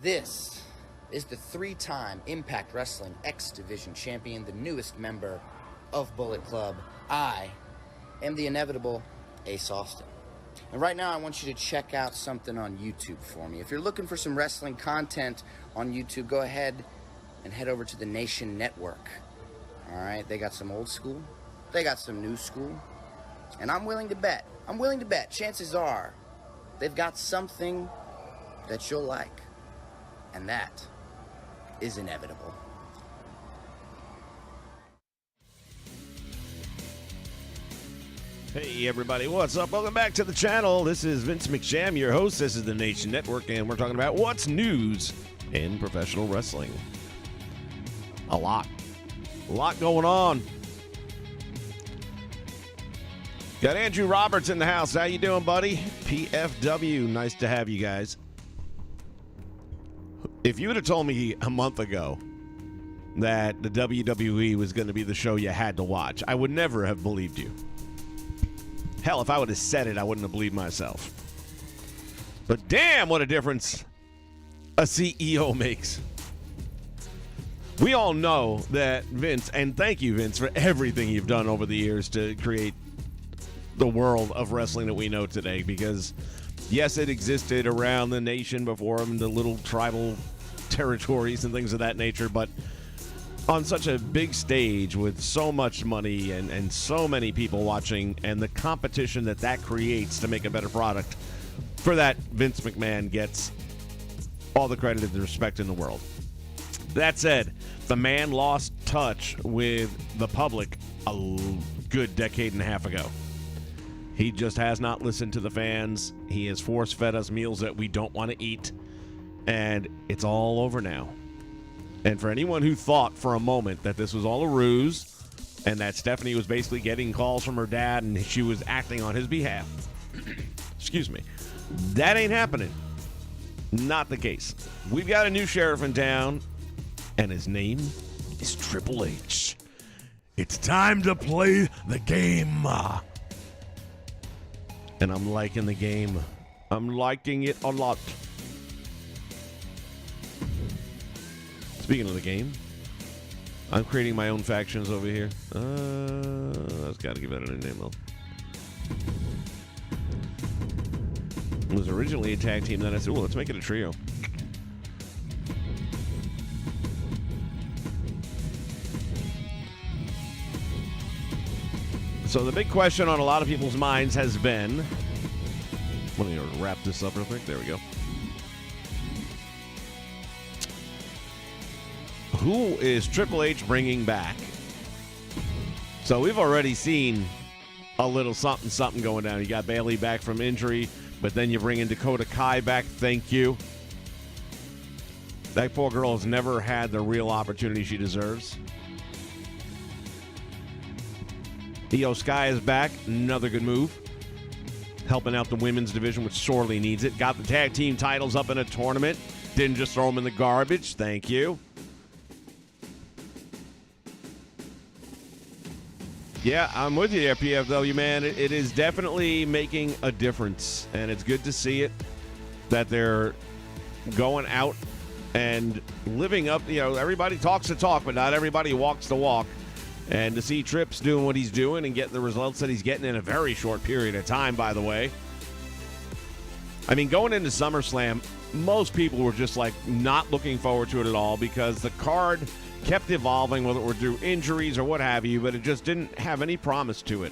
This is the 3-time Impact Wrestling X Division champion, the newest member of Bullet Club. I am the inevitable Ace Austin. And right now I want you to check out something on YouTube for me. If you're looking for some wrestling content on YouTube, go ahead and head over to the NatioNetwork. All right, they got some old school, they got some new school, and I'm willing to bet, chances are they've got something that you'll like. And that is inevitable. Hey everybody, what's up? Welcome back to the channel. This is Vince McSham, your host. This is the Nation Network, and we're talking about what's news in professional wrestling. A lot going on. Got Andrew Roberts in the house. How you doing, buddy? PFW, nice to have you guys. If you would have told me a month ago that the WWE was going to be the show you had to watch, I would never have believed you. Hell, if I would have said it, I wouldn't have believed myself. But damn, what a difference a CEO makes. We all know that Vince, and thank you, Vince, for everything you've done over the years to create the world of wrestling that we know today, because yes, it existed around the nation before him, the little tribal territories and things of that nature, but on such a big stage with so much money and so many people watching, and the competition that creates to make a better product, for that, Vince McMahon gets all the credit and the respect in the world. That said, the man lost touch with the public a good decade and a half ago. He just has not listened to the fans. He has force-fed us meals that we don't want to eat. And it's all over now. And for anyone who thought for a moment that this was all a ruse and that Stephanie was basically getting calls from her dad and she was acting on his behalf, excuse me, that ain't happening. Not the case. We've got a new sheriff in town, and his name is Triple H. It's time to play the game. And I'm liking the game. I'm liking it a lot. Speaking of the game, I'm creating my own factions over here. I've got to give that a new name, though. It was originally a tag team, then I said, well, let's make it a trio. So the big question on a lot of people's minds has been, let me wrap this up real quick. There we go. Who is Triple H bringing back? So we've already seen a little something going down. You got Bayley back from injury, but then you bring in Dakota Kai back. Thank you. That poor girl has never had the real opportunity she deserves. Io Sky is back. Another good move. Helping out the women's division, which sorely needs it. Got the tag team titles up in a tournament. Didn't just throw them in the garbage. Thank you. Yeah, I'm with you there, PFW, man. It is definitely making a difference, and it's good to see it, that they're going out and living up. You know, everybody talks the talk, but not everybody walks the walk. And to see Trips doing what he's doing and getting the results that he's getting in a very short period of time, by the way. I mean, going into SummerSlam, most people were just like not looking forward to it at all, because the card kept evolving, whether it were through injuries or what have you, but it just didn't have any promise to it.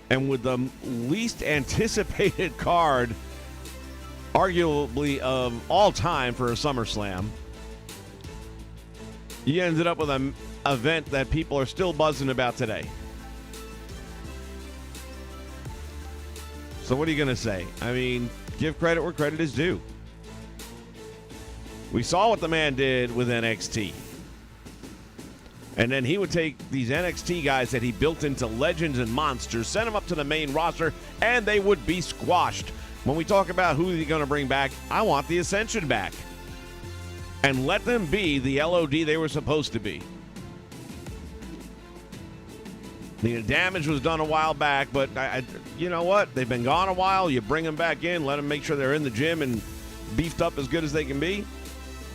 And with the least anticipated card, arguably of all time for a SummerSlam, you ended up with an event that people are still buzzing about today. So what are you going to say? I mean, give credit where credit is due. We saw what the man did with NXT. And then he would take these NXT guys that he built into legends and monsters, send them up to the main roster, and they would be squashed. When we talk about who he's going to bring back, I want the Ascension back. And let them be the LOD they were supposed to be. The damage was done a while back, but you know what? They've been gone a while. You bring them back in, let them make sure they're in the gym and beefed up as good as they can be.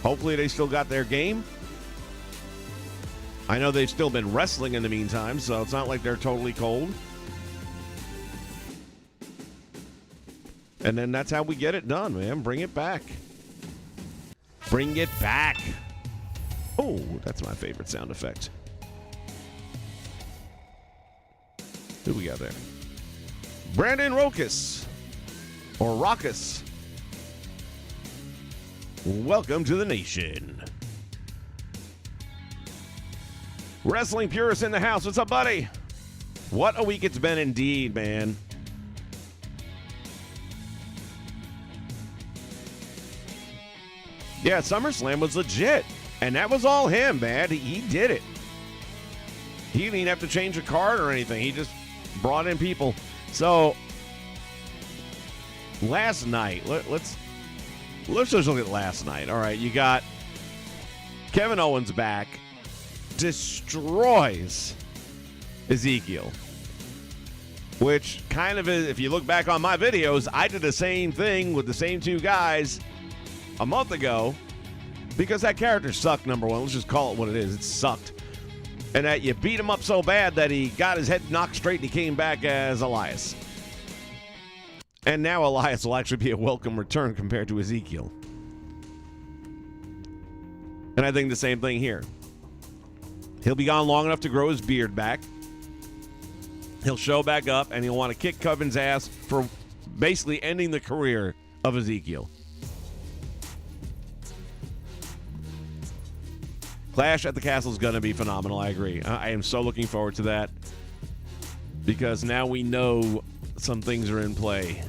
Hopefully they still got their game. I know they've still been wrestling in the meantime, so it's not like they're totally cold. And then that's how we get it done, man. Bring it back. Bring it back. Oh, that's my favorite sound effect. Who we got there? Brandon Rokas. Or Rockus. Welcome to the nation. Wrestling purists in the house. What's up, buddy? What a week it's been indeed, man. Yeah, SummerSlam was legit. And that was all him, man. He did it. He didn't even have to change a card or anything. He just brought in people. So, last night, let's just look at last night. All right, you got Kevin Owens back. Destroys Ezekiel. Which kind of is, if you look back on my videos, I did the same thing with the same two guys a month ago. Because that character sucked, number one. Let's just call it what it is. It sucked. And that you beat him up so bad that he got his head knocked straight and he came back as Elias. And now Elias will actually be a welcome return compared to Ezekiel. And I think the same thing here. He'll be gone long enough to grow his beard back. He'll show back up and he'll want to kick Kevin's ass for basically ending the career of Ezekiel. Clash at the Castle is going to be phenomenal. I agree. I am so looking forward to that because now we know some things are in play.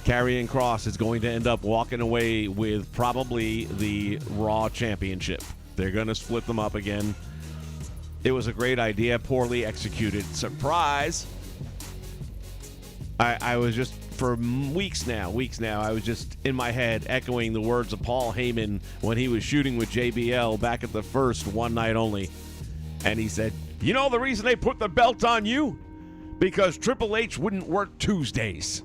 Karrion Kross is going to end up walking away with probably the Raw Championship. They're going to split them up again. It was a great idea, poorly executed. Surprise! I was just, for weeks now, I was just in my head echoing the words of Paul Heyman when he was shooting with JBL back at the first One Night Only. And he said, you know the reason they put the belt on you? Because Triple H wouldn't work Tuesdays.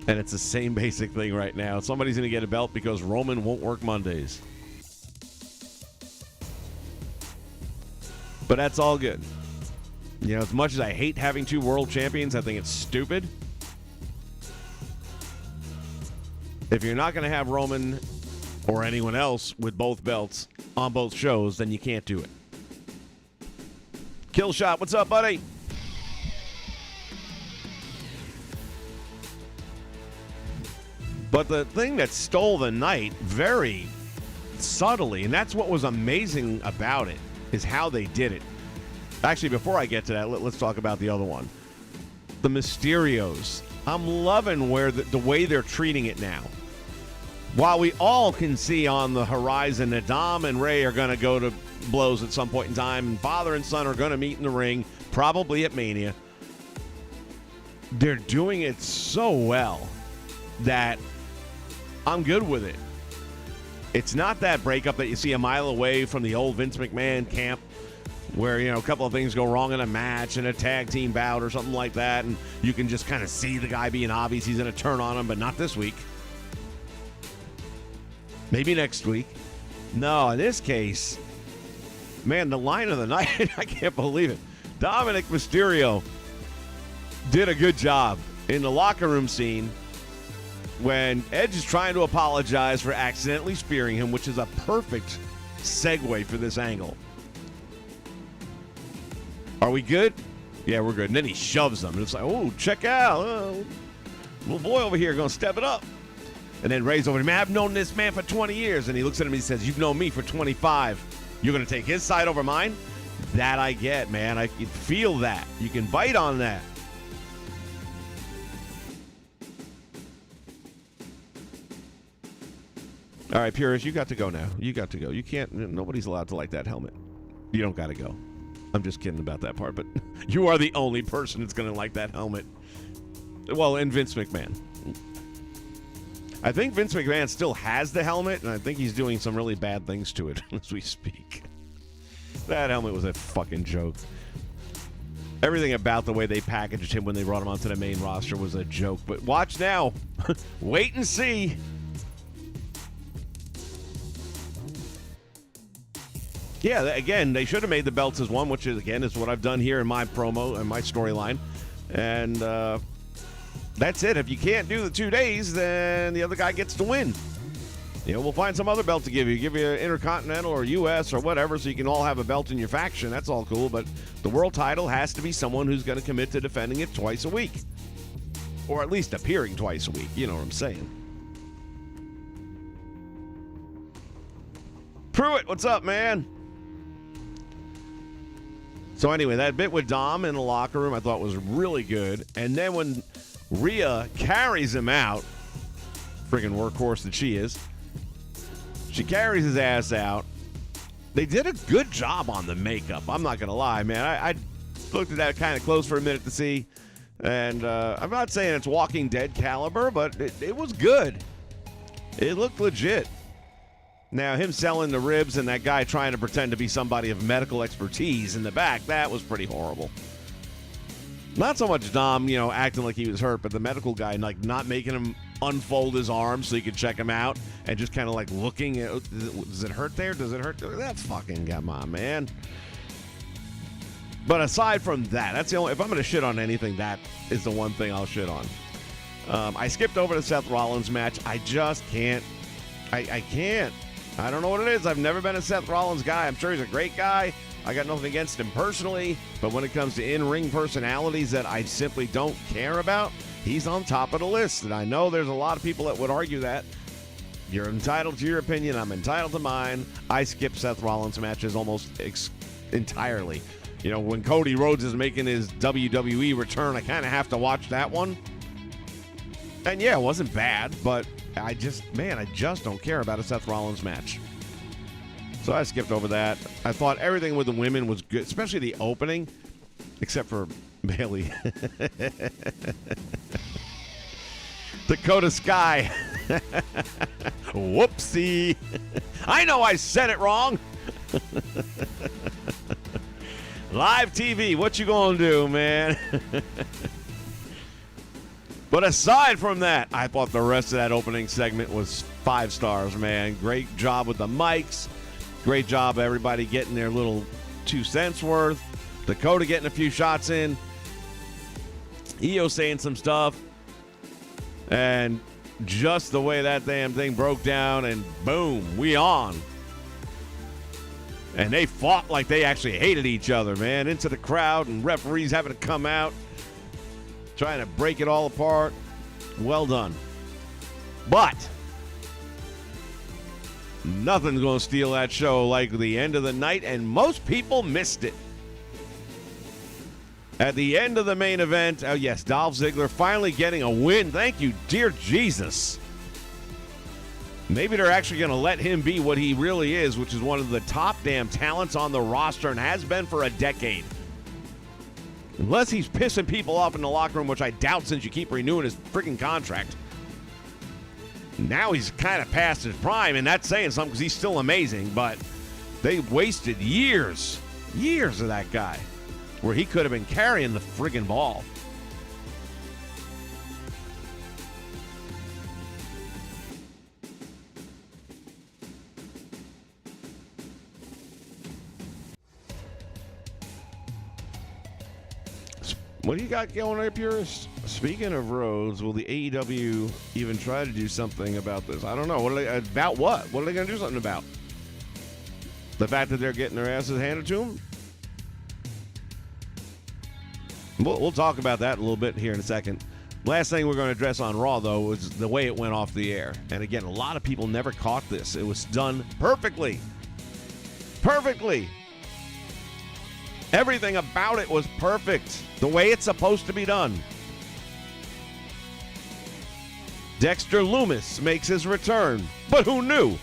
And it's the same basic thing right now. Somebody's going to get a belt because Roman won't work Mondays. But that's all good. You know, as much as I hate having two world champions, I think it's stupid. If you're not going to have Roman or anyone else with both belts on both shows, then you can't do it. Killshot, what's up, buddy? But the thing that stole the night very subtly, and that's what was amazing about it, is how they did it. Actually, before I get to that, let's talk about the other one. The Mysterios. I'm loving where the way they're treating it now. While we all can see on the horizon that Dom and Ray are going to go to blows at some point in time, and father and son are going to meet in the ring, probably at Mania, they're doing it so well that I'm good with it. It's not that breakup that you see a mile away from the old Vince McMahon camp where, you know, a couple of things go wrong in a match and a tag team bout or something like that, and you can just kind of see the guy being obvious he's going to turn on him, but not this week. Maybe next week. No, in this case, man, the line of the night, I can't believe it. Dominic Mysterio did a good job in the locker room scene when Edge is trying to apologize for accidentally spearing him, which is a perfect segue for this angle. Are we good? Yeah, we're good. And then he shoves them. And it's like, oh, check out. Little boy over here going to step it up. And then Ray's over to me. I've known this man for 20 years. And he looks at him and he says, you've known me for 25. You're going to take his side over mine? That I get, man. I can feel that. You can bite on that. All right, Purist, you got to go now. You got to go. You can't, nobody's allowed to like that helmet. You don't got to go. I'm just kidding about that part, but you are the only person that's going to like that helmet. Well, and Vince McMahon. I think Vince McMahon still has the helmet, and I think he's doing some really bad things to it as we speak. That helmet was a fucking joke. Everything about the way they packaged him when they brought him onto the main roster was a joke. But watch now. Wait and see. Yeah, again, they should have made the belts as one, which is, again, is what I've done here in my promo and my storyline. And that's it. If you can't do the 2 days, then the other guy gets to win. You know, we'll find some other belt to give you. Give you an Intercontinental or U.S. or whatever so you can all have a belt in your faction. That's all cool. But the world title has to be someone who's going to commit to defending it twice a week. Or at least appearing twice a week. You know what I'm saying. Pruitt, what's up, man? So anyway, that bit with Dom in the locker room I thought was really good. And then when Rhea carries him out, friggin' workhorse that she is, she carries his ass out. They did a good job on the makeup. I'm not going to lie, man. I looked at that kind of close for a minute to see. And I'm not saying it's Walking Dead caliber, but it was good. It looked legit. Now, him selling the ribs and that guy trying to pretend to be somebody of medical expertise in the back, that was pretty horrible. Not so much Dom, you know, acting like he was hurt, but the medical guy, like, not making him unfold his arms so you could check him out and just kind of, like, looking at, does it hurt there? Does it hurt there? That's fucking, come on, man. But aside from that, that's the only, if I'm going to shit on anything, that is the one thing I'll shit on. I skipped over the Seth Rollins match. I just can't. I can't. I don't know what it is. I've never been a Seth Rollins guy. I'm sure he's a great guy. I got nothing against him personally, but when it comes to in-ring personalities that I simply don't care about, he's on top of the list. And I know there's a lot of people that would argue that. You're entitled to your opinion. I'm entitled to mine. I skip Seth Rollins matches almost entirely. You know, when Cody Rhodes is making his WWE return, I kind of have to watch that one. And yeah, it wasn't bad, but I just don't care about a Seth Rollins match. So I skipped over that. I thought everything with the women was good, especially the opening, except for Bayley. Dakota Sky. Whoopsie. I know I said it wrong. Live TV, what you gonna do, man? But aside from that, I thought the rest of that opening segment was 5 stars, man. Great job with the mics. Great job, everybody getting their little 2 cents worth. Dakota getting a few shots in. Io saying some stuff. And just the way that damn thing broke down, and boom, we on. And they fought like they actually hated each other, man. Into the crowd, and referees having to come out, trying to break it all apart. Well done. But nothing's going to steal that show like the end of the night, and most people missed it. At the end of the main event, oh yes, Dolph Ziggler finally getting a win. Thank you, dear Jesus. Maybe they're actually going to let him be what he really is, which is one of the top damn talents on the roster and has been for a decade. Unless he's pissing people off in the locker room, which I doubt since you keep renewing his freaking contract. Now he's kind of past his prime, and that's saying something because he's still amazing, but they wasted years of that guy where he could have been carrying the friggin' ball. What do you got going up here? Speaking of Rhodes, will the AEW even try to do something about this? I don't know. About what? What are they going to do something about? The fact that they're getting their asses handed to them? We'll talk about that a little bit here in a second. Last thing we're going to address on Raw, though, was the way it went off the air. And again, a lot of people never caught this. It was done perfectly. Perfectly. Everything about it was perfect. The way it's supposed to be done. Dexter Lumis makes his return. But who knew?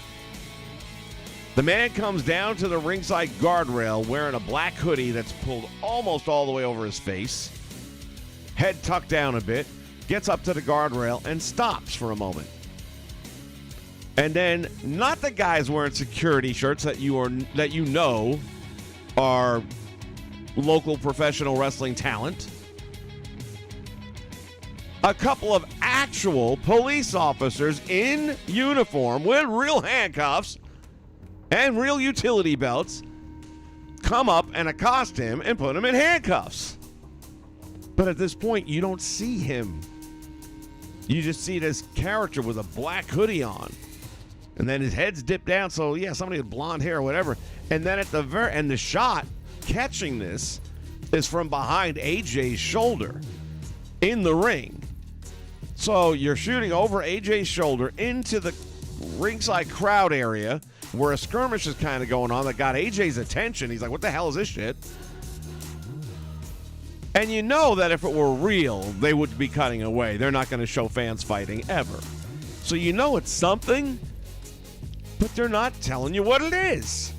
The man comes down to the ringside guardrail wearing a black hoodie that's pulled almost all the way over his face. Head tucked down a bit. Gets up to the guardrail and stops for a moment. And then, not the guys wearing security shirts that you know are local professional wrestling talent, a couple of actual police officers in uniform with real handcuffs and real utility belts come up and accost him and put him in handcuffs. But at this point, you don't see him. You just see this character with a black hoodie on. And then his head's dipped down, so yeah, somebody with blonde hair or whatever. And then at the very end, the shot catching this is from behind AJ's shoulder in the ring. So you're shooting over AJ's shoulder into the ringside crowd area where a skirmish is kind of going on that got AJ's attention. He's like, what the hell is this shit? And you know that if it were real, they would be cutting away. They're not going to show fans fighting ever. So you know it's something, but they're not telling you what it is.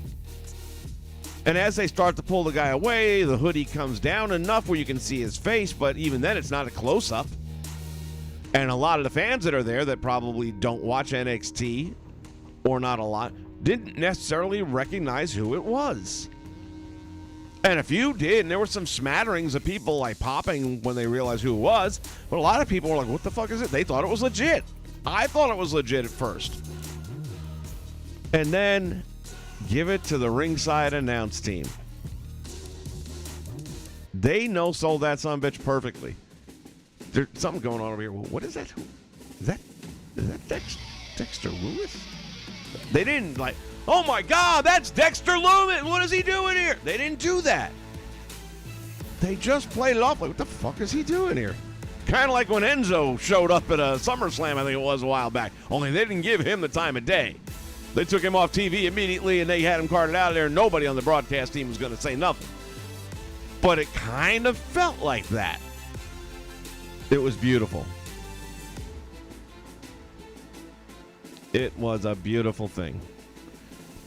And as they start to pull the guy away, the hoodie comes down enough where you can see his face, but even then it's not a close-up. And a lot of the fans that are there that probably don't watch NXT, or not a lot, didn't necessarily recognize who it was. And a few did, and there were some smatterings of people like popping when they realized who it was. But a lot of people were like, what the fuck is it? They thought it was legit. I thought it was legit at first. And then give it to the ringside announce team. They sold that son of a bitch perfectly. There's something going on over here. Well, what is that? Is that Dexter Loomis? They didn't like, oh my God, that's Dexter Loomis. What is he doing here? They didn't do that. They just played it off like, what the fuck is he doing here? Kind of like when Enzo showed up at a SummerSlam, I think it was a while back. Only they didn't give him the time of day. They took him off TV immediately and they had him carted out of there. Nobody on the broadcast team was going to say nothing. But it kind of felt like that. It was beautiful. It was a beautiful thing.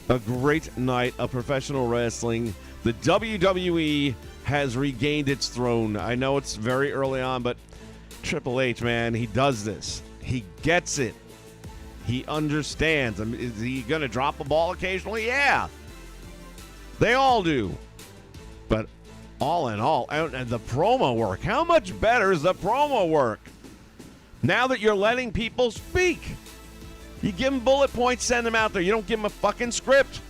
A great night of professional wrestling. The WWE has regained its throne. I know it's very early on, but Triple H, man, he does this. He gets it. He understands. I mean, is he going to drop the ball occasionally? Yeah. They all do. But all in all, and the promo work. How much better is the promo work? Now that you're letting people speak. You give them bullet points, send them out there. You don't give them a fucking script.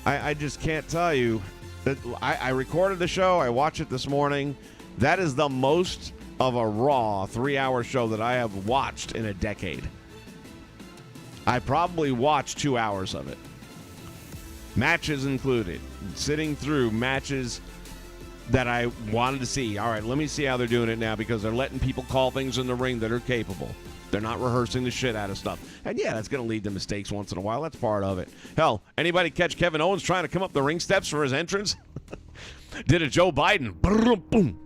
I just can't tell you. That I recorded the show. I watched it this morning. That is the most of a Raw 3-hour show that I have watched in a decade. I probably watched 2 hours of it. Matches included. Sitting through matches that I wanted to see. All right, let me see how they're doing it now because they're letting people call things in the ring that are capable. They're not rehearsing the shit out of stuff. And yeah, that's going to lead to mistakes once in a while. That's part of it. Hell, anybody catch Kevin Owens trying to come up the ring steps for his entrance? Did a Joe Biden. Boom.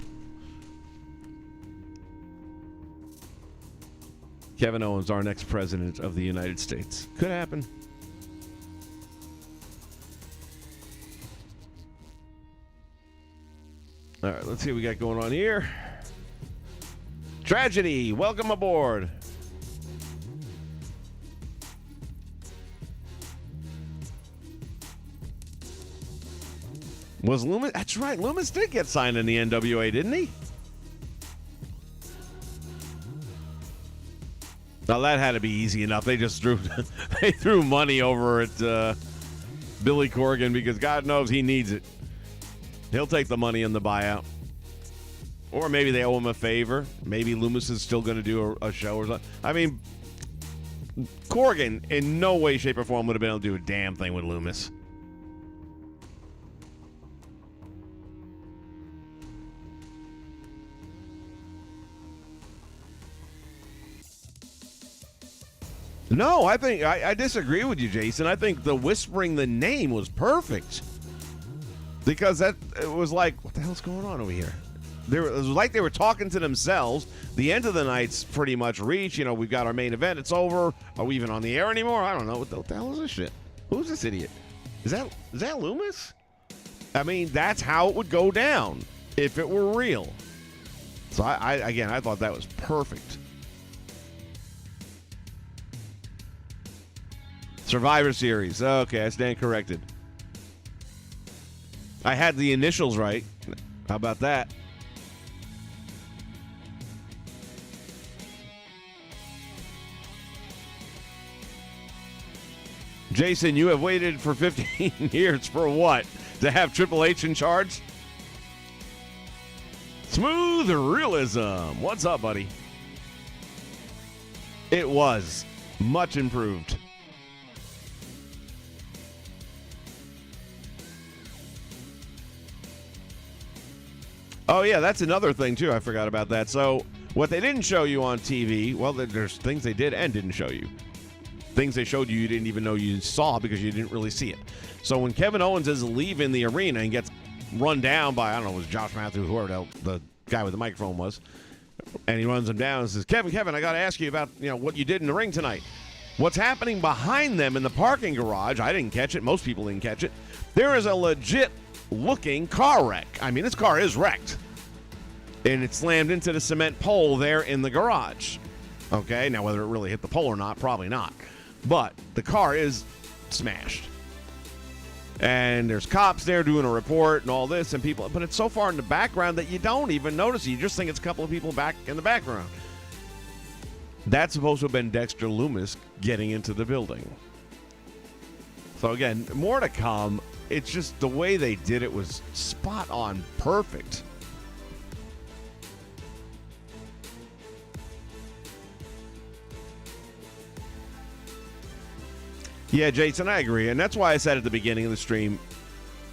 Kevin Owens, our next president of the United States. Could happen. All right, let's see what we got going on here. Tragedy, welcome aboard. Was Loomis? That's right, Loomis did get signed in the NWA, didn't he? Now that had to be easy enough. They just threw money over at Billy Corgan because God knows he needs it. He'll take the money in the buyout. Or maybe they owe him a favor. Maybe Loomis is still going to do a show or something. I mean, Corgan in no way, shape, or form would have been able to do a damn thing with Loomis. No, I think I disagree with you, Jason. I think the whispering the name was perfect. Because it was like, what the hell's going on over here? It was like they were talking to themselves. The end of the night's pretty much reached. You know, we've got our main event. It's over. Are we even on the air anymore? I don't know. What the hell is this shit? Who's this idiot? Is that Loomis? I mean, that's how it would go down if it were real. So, I thought that was perfect. Survivor Series. Okay, I stand corrected. I had the initials right. How about that? Jason, you have waited for 15 years for what? To have Triple H in charge? Smooth realism. What's up, buddy? It was much improved. Oh, yeah, that's another thing, too. I forgot about that. So, what they didn't show you on TV, well, there's things they did and didn't show you. Things they showed you didn't even know you saw because you didn't really see it. So, when Kevin Owens is leaving the arena and gets run down by, I don't know, it was Josh Matthews, whoever the guy with the microphone was, and he runs him down and says, Kevin, I got to ask you about, what you did in the ring tonight. What's happening behind them in the parking garage, I didn't catch it. Most people didn't catch it. There is a legit looking car wreck. I mean, this car is wrecked. And it slammed into the cement pole there in the garage. Okay, now whether it really hit the pole or not, probably not. But the car is smashed. And there's cops there doing a report and all this, and people, but it's so far in the background that you don't even notice it. You just think it's a couple of people back in the background. That's supposed to have been Dexter Loomis getting into the building. So again, more to come. It's just the way they did it was spot on perfect. Yeah, Jason, I agree. And that's why I said at the beginning of the stream,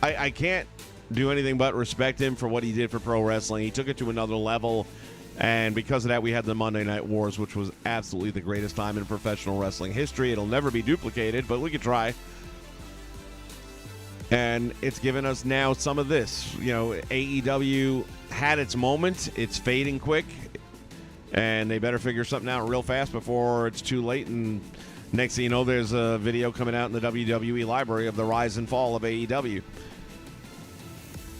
I can't do anything but respect him for what he did for pro wrestling. He took it to another level. And because of that, we had the Monday Night Wars, which was absolutely the greatest time in professional wrestling history. It'll never be duplicated, but we could try. And it's given us now some of this. AEW had its moment. It's fading quick. And they better figure something out real fast before it's too late. And next thing you know, there's a video coming out in the WWE library of the rise and fall of AEW.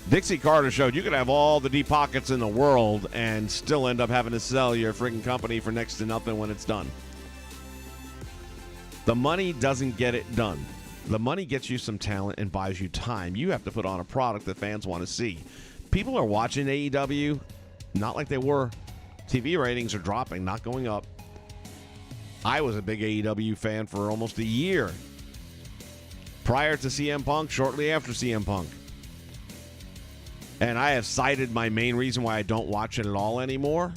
Dixie Carter showed you could have all the deep pockets in the world and still end up having to sell your freaking company for next to nothing when it's done. The money doesn't get it done. The money gets you some talent and buys you time. You have to put on a product that fans want to see. People are watching AEW, not like they were. TV ratings are dropping, not going up. I was a big AEW fan for almost a year. Prior to CM Punk, shortly after CM Punk. And I have cited my main reason why I don't watch it at all anymore.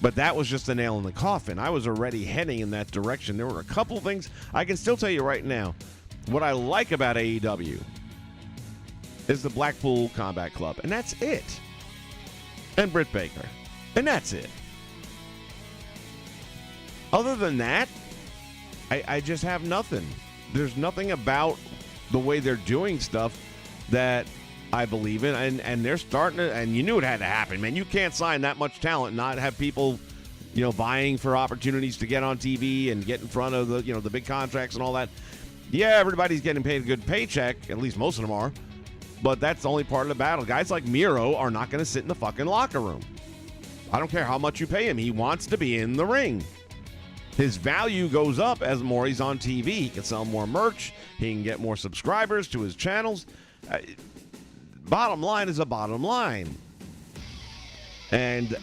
But that was just a nail in the coffin. I was already heading in that direction. There were a couple things I can still tell you right now. What I like about AEW is the Blackpool Combat Club. And that's it. And Britt Baker. And that's it. Other than that, I just have nothing. There's nothing about the way they're doing stuff that I believe in, and they're starting to, and you knew it had to happen, man. You can't sign that much talent and not have people, vying for opportunities to get on TV and get in front of the big contracts and all that. Yeah, everybody's getting paid a good paycheck, at least most of them are, but that's only part of the battle. Guys like Miro are not going to sit in the fucking locker room. I don't care how much you pay him. He wants to be in the ring. His value goes up as more he's on TV. He can sell more merch. He can get more subscribers to his channels. Bottom line is a bottom line. And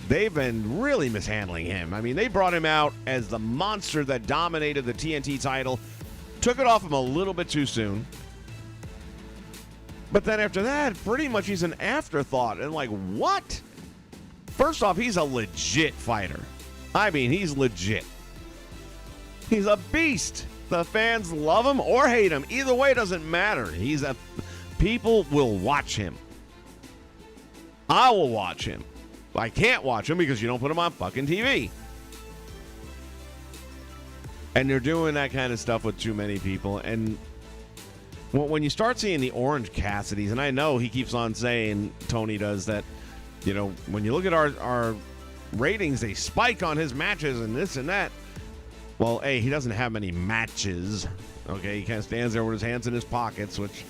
they've been really mishandling him. I mean, they brought him out as the monster that dominated the TNT title, took it off him a little bit too soon. But then after that, pretty much he's an afterthought. And like, what? First off, he's a legit fighter. I mean, he's legit. He's a beast. The fans love him or hate him. Either way, doesn't matter. People will watch him. I will watch him. I can't watch him because you don't put him on fucking TV. And they're doing that kind of stuff with too many people. And when you start seeing the Orange Cassidys, and I know he keeps on saying, Tony does, that, when you look at our ratings, they spike on his matches and this and that. Well, A, he doesn't have many matches. Okay, he kind of stands there with his hands in his pockets, which...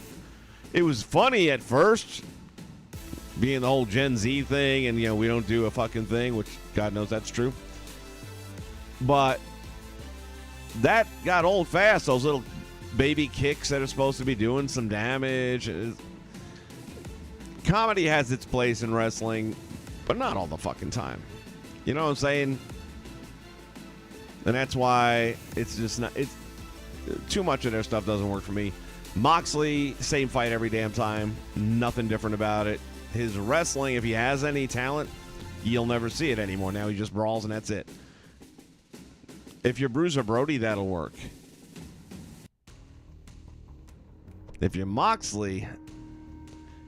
It was funny at first, being the whole Gen Z thing, and, we don't do a fucking thing, which God knows that's true. But that got old fast, those little baby kicks that are supposed to be doing some damage. Comedy has its place in wrestling, but not all the fucking time. You know what I'm saying? And that's why it's just not. It's too much of their stuff doesn't work for me. Moxley, same fight every damn time. Nothing different about it. His wrestling, if he has any talent, you'll never see it anymore. Now he just brawls and that's it. If you're Bruiser Brody, that'll work. If you're Moxley,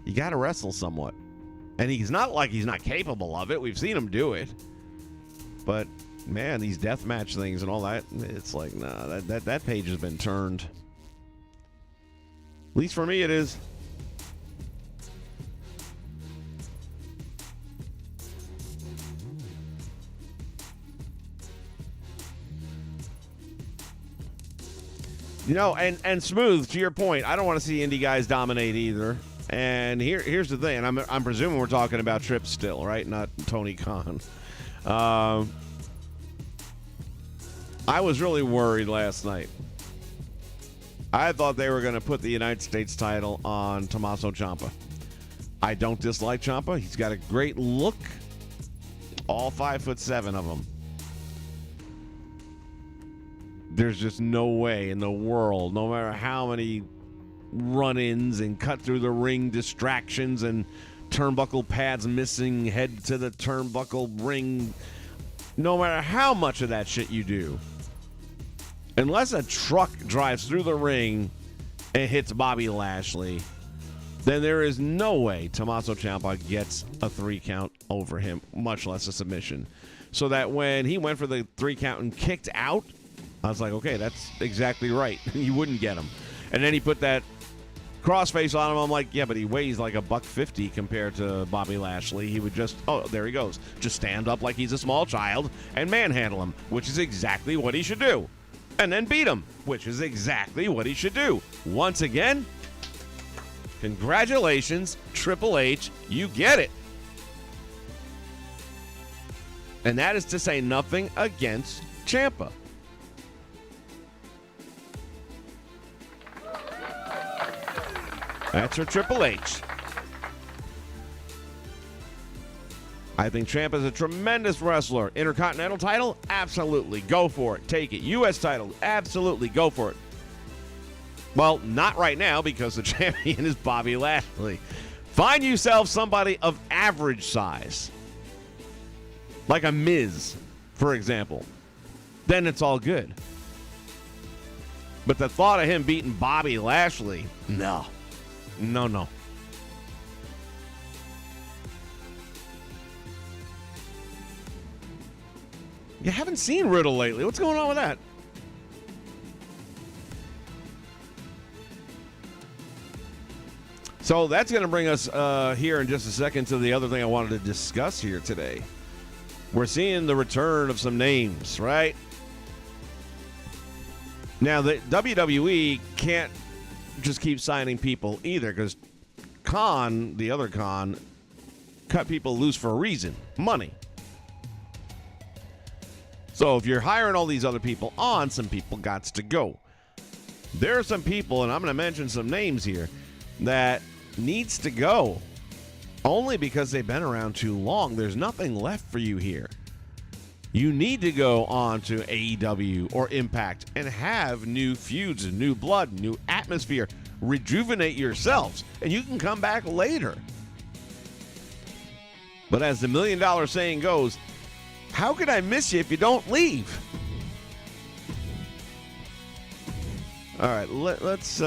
you got to wrestle somewhat. And he's not like he's not capable of it. We've seen him do it. But, man, these deathmatch things and all that, it's like, nah, that page has been turned. At least for me, it is. You know, and Smooth, to your point, I don't want to see indie guys dominate either. And here's the thing, and I'm presuming we're talking about Tripp still, right? Not Tony Khan. I was really worried last night. I thought they were going to put the United States title on Tommaso Ciampa. I don't dislike Ciampa. He's got a great look. All 5'7" of them. There's just no way in the world, no matter how many run-ins and cut through the ring distractions and turnbuckle pads missing, head to the turnbuckle ring, no matter how much of that shit you do, unless a truck drives through the ring and hits Bobby Lashley, then there is no way Tommaso Ciampa gets a 3 count over him, much less a submission. So that when he went for the 3 count and kicked out, I was like, okay, that's exactly right. You wouldn't get him. And then he put that crossface on him. I'm like, yeah, but he weighs like $150 compared to Bobby Lashley. He would just, oh, there he goes. Just stand up like he's a small child and manhandle him, which is exactly what he should do. And then beat him, which is exactly what he should do. Once again, congratulations, Triple H, you get it. And that is to say nothing against Ciampa. That's for Triple H. I think Ciampa's a tremendous wrestler. Intercontinental title? Absolutely. Go for it. Take it. U.S. title? Absolutely. Go for it. Well, not right now because the champion is Bobby Lashley. Find yourself somebody of average size. Like a Miz, for example. Then it's all good. But the thought of him beating Bobby Lashley, no. No. You haven't seen Riddle lately. What's going on with that? So that's going to bring us here in just a second to the other thing I wanted to discuss here today. We're seeing the return of some names, right? Now, the WWE can't just keep signing people either because Khan, the other Khan, cut people loose for a reason. Money. So if you're hiring all these other people on, some people gots to go. There are some people, and I'm going to mention some names here, that needs to go only because they've been around too long. There's nothing left for you here. You need to go on to AEW or Impact and have new feuds, new blood, new atmosphere. Rejuvenate yourselves, and you can come back later. But as the $1 million saying goes, how could I miss you if you don't leave? All right, let's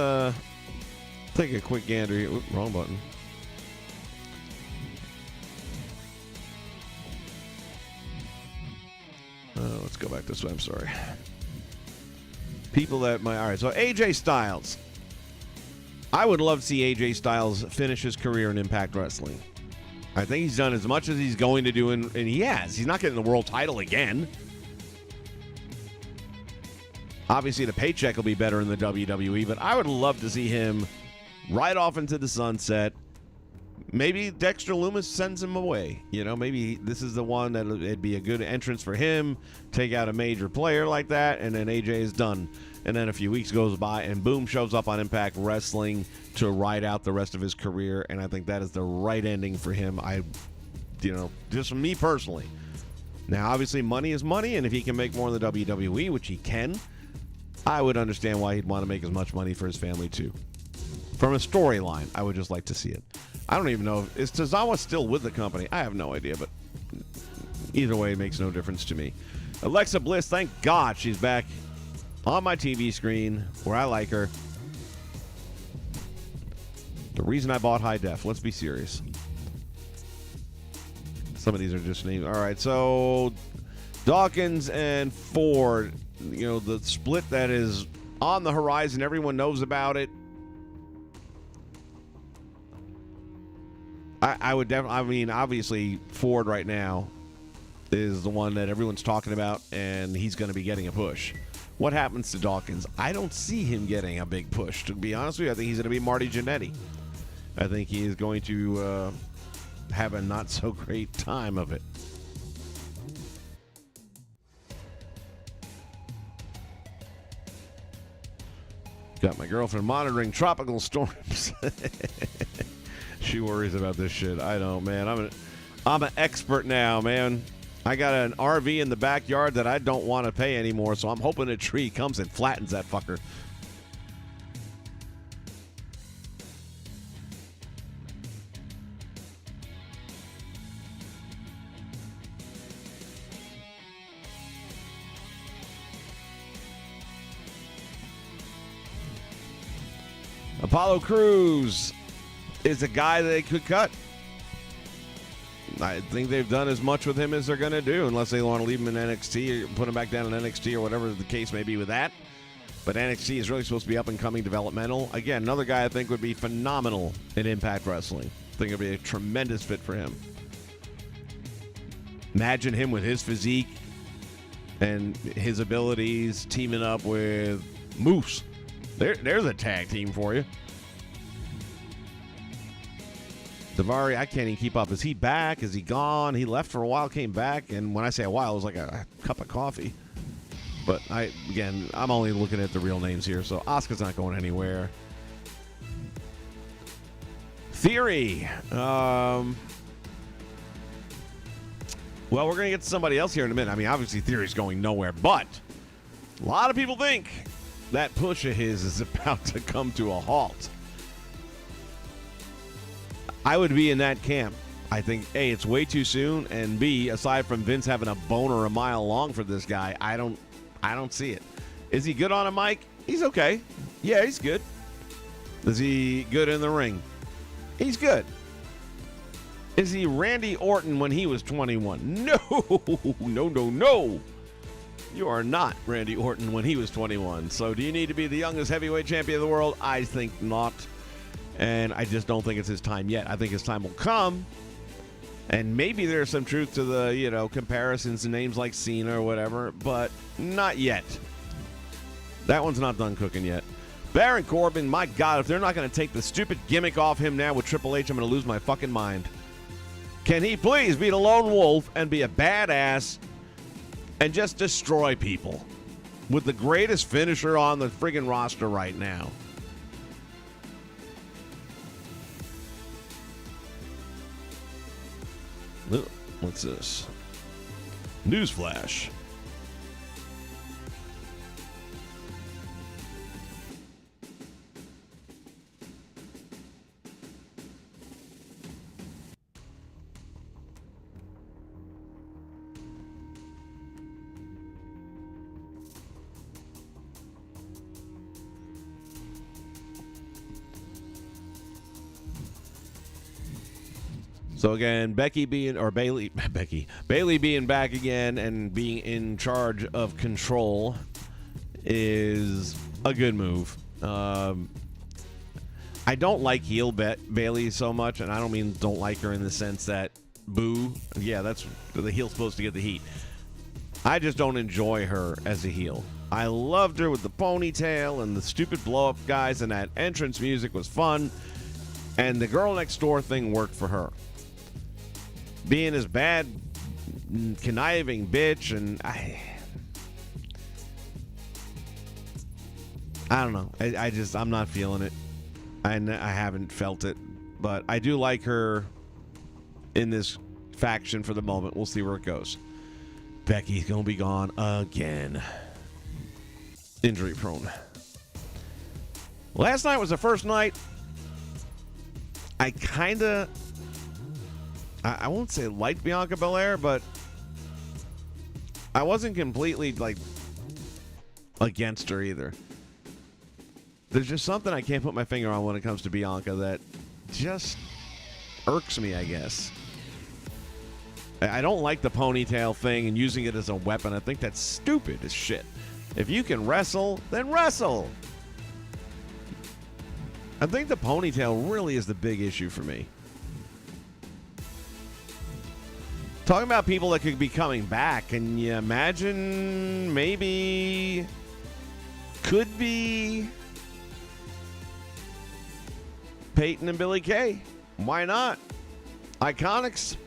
take a quick gander here. Oop, wrong button. Let's go back this way. I'm sorry. People that all right, so AJ Styles. I would love to see AJ Styles finish his career in Impact Wrestling. I think he's done as much as he's going to do, and he has. He's not getting the world title again. Obviously, the paycheck will be better in the WWE, but I would love to see him right off into the sunset. Maybe Dexter Lumis sends him away. You know, maybe this is the one that it'd be a good entrance for him. Take out a major player like that, and then AJ is done. and then a few weeks goes by, and boom, shows up on Impact Wrestling to ride out the rest of his career, and I think that is the right ending for him. Just for me personally. Now, obviously, money is money, and if he can make more in the WWE, which he can, I would understand why he'd want to make as much money for his family, too. From a storyline, I would just like to see it. I don't even know. Is Tozawa still with the company? I have no idea, but either way, it makes no difference to me. Alexa Bliss, thank God she's back on my TV screen where I like her. The reason I bought high def. Let's be serious. Some of these are just names. All right, so Dawkins and Ford, the split that is on the horizon. Everyone knows about it. I would definitely, obviously, Ford right now is the one that everyone's talking about, and he's going to be getting a push. What happens to Dawkins? I don't see him getting a big push. To be honest with you, I think he's going to be Marty Jannetty. I think he is going to have a not-so-great time of it. Got my girlfriend monitoring tropical storms. She worries about this shit. I don't, man. I'm an expert now, man. I got an RV in the backyard that I don't want to pay anymore, so I'm hoping a tree comes and flattens that fucker. Apollo Crews is a guy they could cut. I think they've done as much with him as they're going to do, unless they want to leave him in NXT or put him back down in NXT or whatever the case may be with that. But NXT is really supposed to be up-and-coming developmental. Again, another guy I think would be phenomenal in Impact Wrestling. I think it would be a tremendous fit for him. Imagine him with his physique and his abilities teaming up with Moose. There's a tag team for you. Daivari, I can't even keep up. Is he back? Is he gone? He left for a while, came back, and when I say a while, it was like a cup of coffee. But I'm only looking at the real names here, so Asuka's not going anywhere. Theory. Well, we're going to get to somebody else here in a minute. I mean, obviously, Theory's going nowhere, but a lot of people think that push of his is about to come to a halt. I would be in that camp. I think, A, it's way too soon, and B, aside from Vince having a boner a mile long for this guy, I don't see it. Is he good on a mic? He's okay. Yeah, he's good. Is he good in the ring? He's good. Is he Randy Orton when he was 21? No. You are not Randy Orton when he was 21. So do you need to be the youngest heavyweight champion of the world? I think not. And I just don't think it's his time yet. I think his time will come. And maybe there's some truth to the, comparisons to names like Cena or whatever, but not yet. That one's not done cooking yet. Baron Corbin, my God, if they're not going to take the stupid gimmick off him now with Triple H, I'm going to lose my fucking mind. Can he please be the lone wolf and be a badass and just destroy people with the greatest finisher on the friggin' roster right now? What's this? Newsflash. So again, Bailey being back again and being in charge of Control is a good move. I don't like heel Bailey so much, and I don't mean don't like her in the sense that boo. Yeah, that's the heel's supposed to get the heat. I just don't enjoy her as a heel. I loved her with the ponytail and the stupid blow-up guys, and that entrance music was fun, and the girl next door thing worked for her. Being as bad, conniving bitch, and I don't know. I'm not feeling it. I haven't felt it. But I do like her in this faction for the moment. We'll see where it goes. Becky's going to be gone again. Injury prone. Last night was the first night I kind of, I won't say liked Bianca Belair, but I wasn't completely like against her either. There's just something I can't put my finger on when it comes to Bianca that just irks me, I guess. I don't like the ponytail thing and using it as a weapon. I think that's stupid as shit. If you can wrestle, then wrestle. I think the ponytail really is the big issue for me. Talking about people that could be coming back, can you imagine maybe could be Peyton and Billie Kay? Why not? Iconics.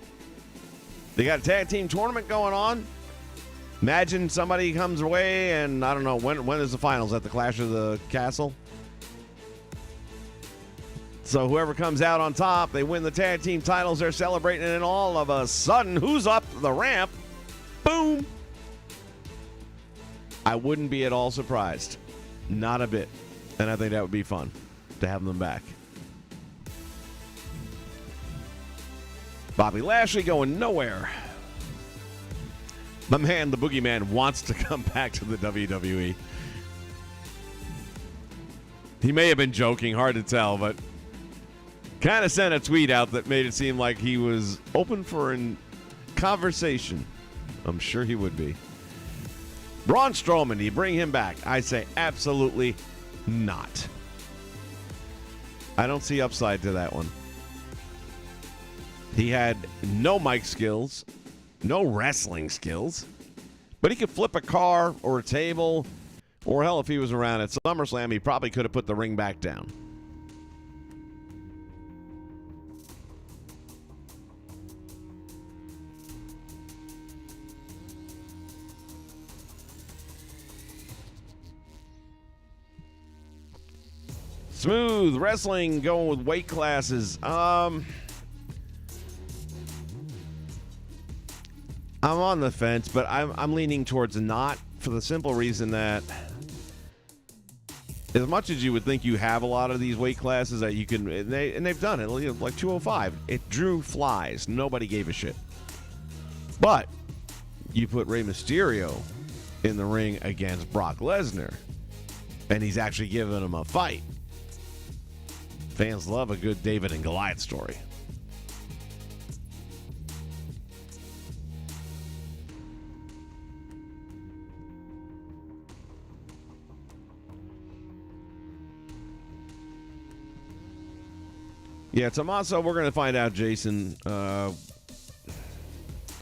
They got a tag team tournament going on. Imagine somebody comes away and I don't know, when is the finals? At the Clash of the Castle? So whoever comes out on top, they win the tag team titles, they're celebrating, and all of a sudden, who's up the ramp? Boom! I wouldn't be at all surprised. Not a bit. And I think that would be fun to have them back. Bobby Lashley going nowhere. My man, the Boogeyman, wants to come back to the WWE. He may have been joking, hard to tell, but kind of sent a tweet out that made it seem like he was open for a conversation. I'm sure he would be. Braun Strowman, do you bring him back? I say absolutely not. I don't see upside to that one. He had no mic skills, no wrestling skills, but he could flip a car or a table, or hell, if he was around at SummerSlam, he probably could have put the ring back down. Smooth wrestling going with weight classes. I'm on the fence, but I'm leaning towards not, for the simple reason that as much as you would think you have a lot of these weight classes that you can, and they've done it, like 205, it drew flies. Nobody gave a shit. But you put Rey Mysterio in the ring against Brock Lesnar, and he's actually giving him a fight. Fans love a good David and Goliath story. Yeah, Tommaso, we're going to find out, Jason.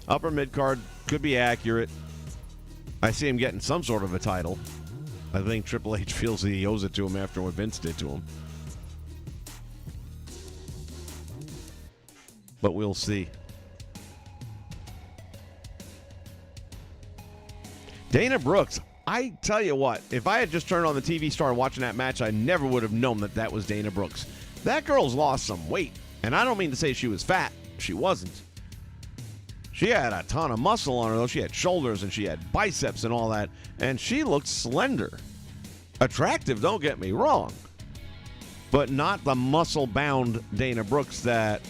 Upper mid-card could be accurate. I see him getting some sort of a title. I think Triple H feels he owes it to him after what Vince did to him. But we'll see. Dana Brooks, I tell you what, if I had just turned on the TV, started watching that match, I never would have known that that was Dana Brooks. That girl's lost some weight. And I don't mean to say she was fat. She wasn't. She had a ton of muscle on her, though. She had shoulders and she had biceps and all that. And she looked slender. Attractive, don't get me wrong. But not the muscle-bound Dana Brooks that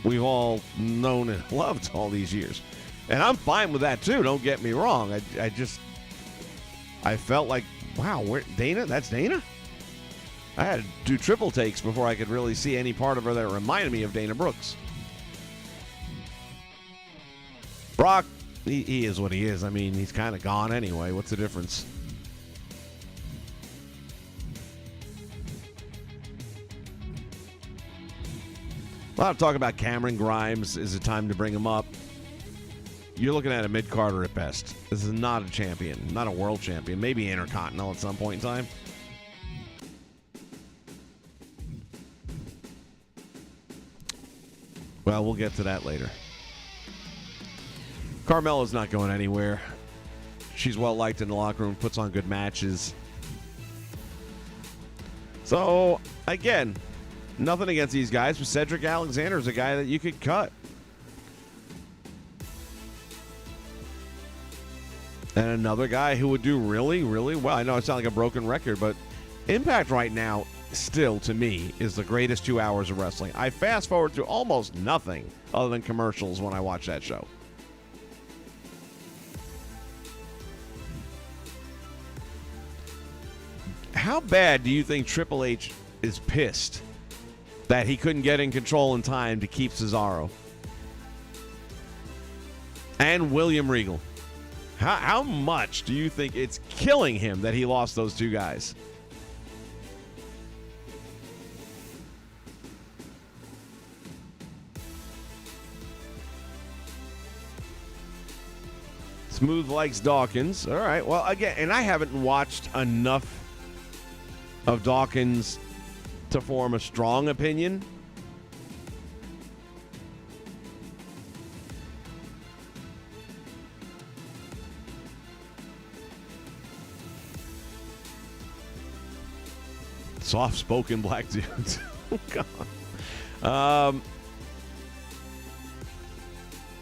we've all known and loved all these years. And I'm fine with that, too. Don't get me wrong. I felt like, wow, Dana? That's Dana? I had to do triple takes before I could really see any part of her that reminded me of Dana Brooks. Brock, he is what he is. I mean, he's kind of gone anyway. What's the difference? A lot of talk about Cameron Grimes. Is it time to bring him up? You're looking at a mid-carder at best. This is not a champion, not a world champion. Maybe Intercontinental at some point in time. Well, we'll get to that later. Carmella's not going anywhere. She's well-liked in the locker room, puts on good matches. So, again, nothing against these guys, but Cedric Alexander is a guy that you could cut. And another guy who would do really, really well. I know it sounds like a broken record, but Impact right now, still, to me, is the greatest 2 hours of wrestling. I fast forward through almost nothing other than commercials when I watch that show. How bad do you think Triple H is pissed that he couldn't get in control in time to keep Cesaro? And William Regal. How much do you think it's killing him that he lost those two guys? Smooth likes Dawkins. All right. Well, again, and I haven't watched enough of Dawkins to form a strong opinion. Soft-spoken black dudes. Oh, God.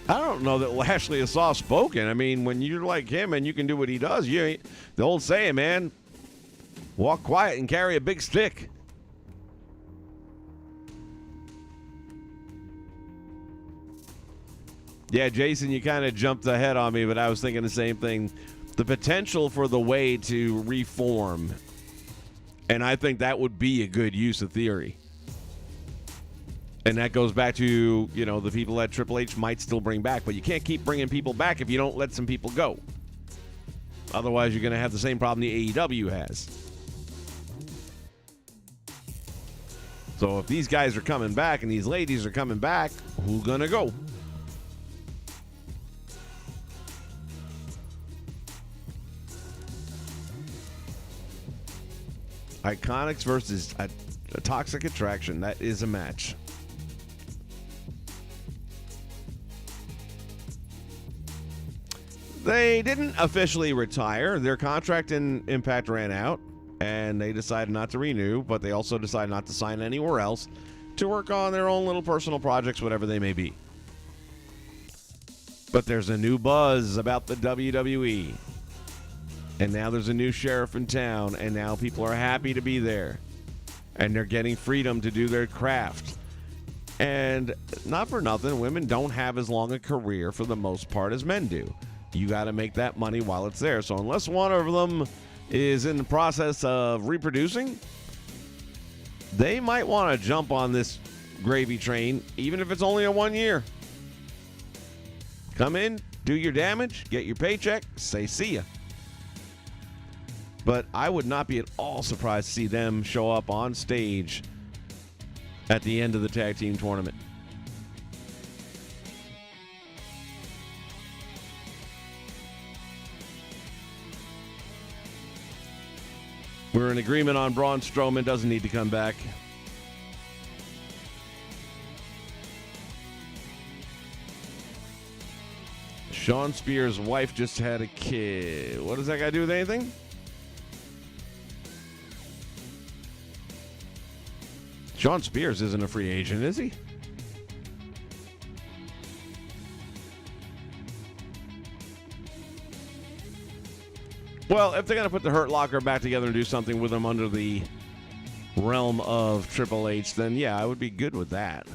I don't know that Lashley is soft-spoken. I mean, when you're like him and you can do what he does, you ain't, the old saying, man, walk quiet and carry a big stick. Yeah, Jason, you kind of jumped ahead on me, but I was thinking the same thing. The potential for the way to reform, and I think that would be a good use of theory. And that goes back to, you know, the people that Triple H might still bring back, but you can't keep bringing people back if you don't let some people go. Otherwise, you're going to have the same problem the AEW has. So if these guys are coming back and these ladies are coming back, who's going to go? Iconics versus a Toxic Attraction. That is a match. They didn't officially retire. Their contract in Impact ran out, and they decided not to renew, but they also decided not to sign anywhere else to work on their own little personal projects, whatever they may be. But there's a new buzz about the WWE. And now there's a new sheriff in town, and now people are happy to be there. And they're getting freedom to do their craft. And not for nothing, women don't have as long a career for the most part as men do. You got to make that money while it's there. So unless one of them is in the process of reproducing, they might want to jump on this gravy train, even if it's only a 1 year. Come in, do your damage, get your paycheck, say see ya. But I would not be at all surprised to see them show up on stage at the end of the tag team tournament. We're in agreement on Braun Strowman doesn't need to come back. Sean Spears' wife just had a kid. What does that got to do with anything? Sean Spears isn't a free agent, is he? Well, if they're going to put the Hurt Locker back together and do something with them under the realm of Triple H, then yeah, I would be good with that.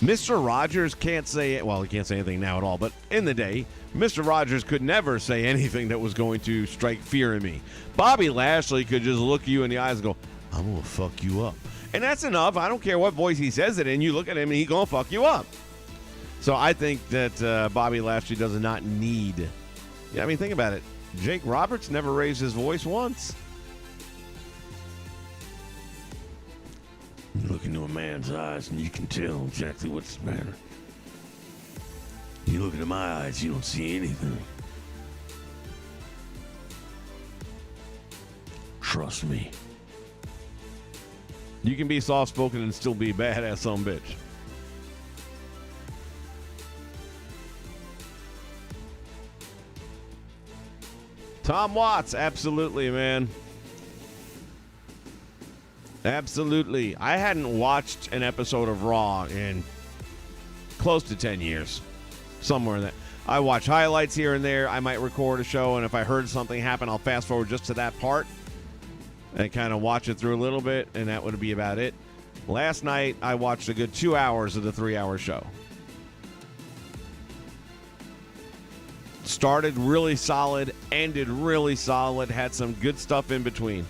Mr. Rogers can't say, well, he can't say anything now at all, but in the day, Mr. Rogers could never say anything that was going to strike fear in me. Bobby Lashley could just look you in the eyes and go, I'm going to fuck you up. And that's enough. I don't care what voice he says it in. You look at him and he's going to fuck you up. So I think that Bobby Lashley does not need. Yeah, I mean, think about it. Jake Roberts never raised his voice once. You look into a man's eyes and you can tell exactly what's the matter. You look into my eyes, you don't see anything. Trust me. You can be soft-spoken and still be a badass son of a bitch. Tom Watts, absolutely, man. Absolutely. I hadn't watched an episode of Raw in close to 10 years. Somewhere in that. I watch highlights here and there. I might record a show, and if I heard something happen, I'll fast forward just to that part and kind of watch it through a little bit, and that would be about it. Last night, I watched a good 2 hours of the 3-hour show. Started really solid, ended really solid, had some good stuff in between.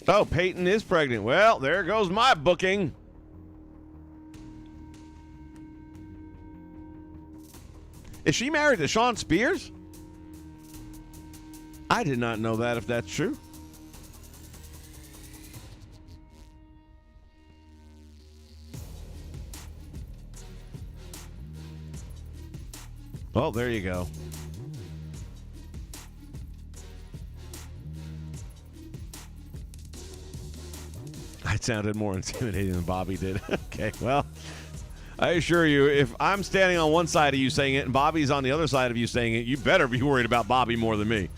Oh, Peyton is pregnant. Well, there goes my booking. Is she married to Sean Spears? I did not know that, if that's true. Well, there you go. I sounded more intimidating than Bobby did. Okay, well, I assure you, if I'm standing on one side of you saying it and Bobby's on the other side of you saying it, you better be worried about Bobby more than me.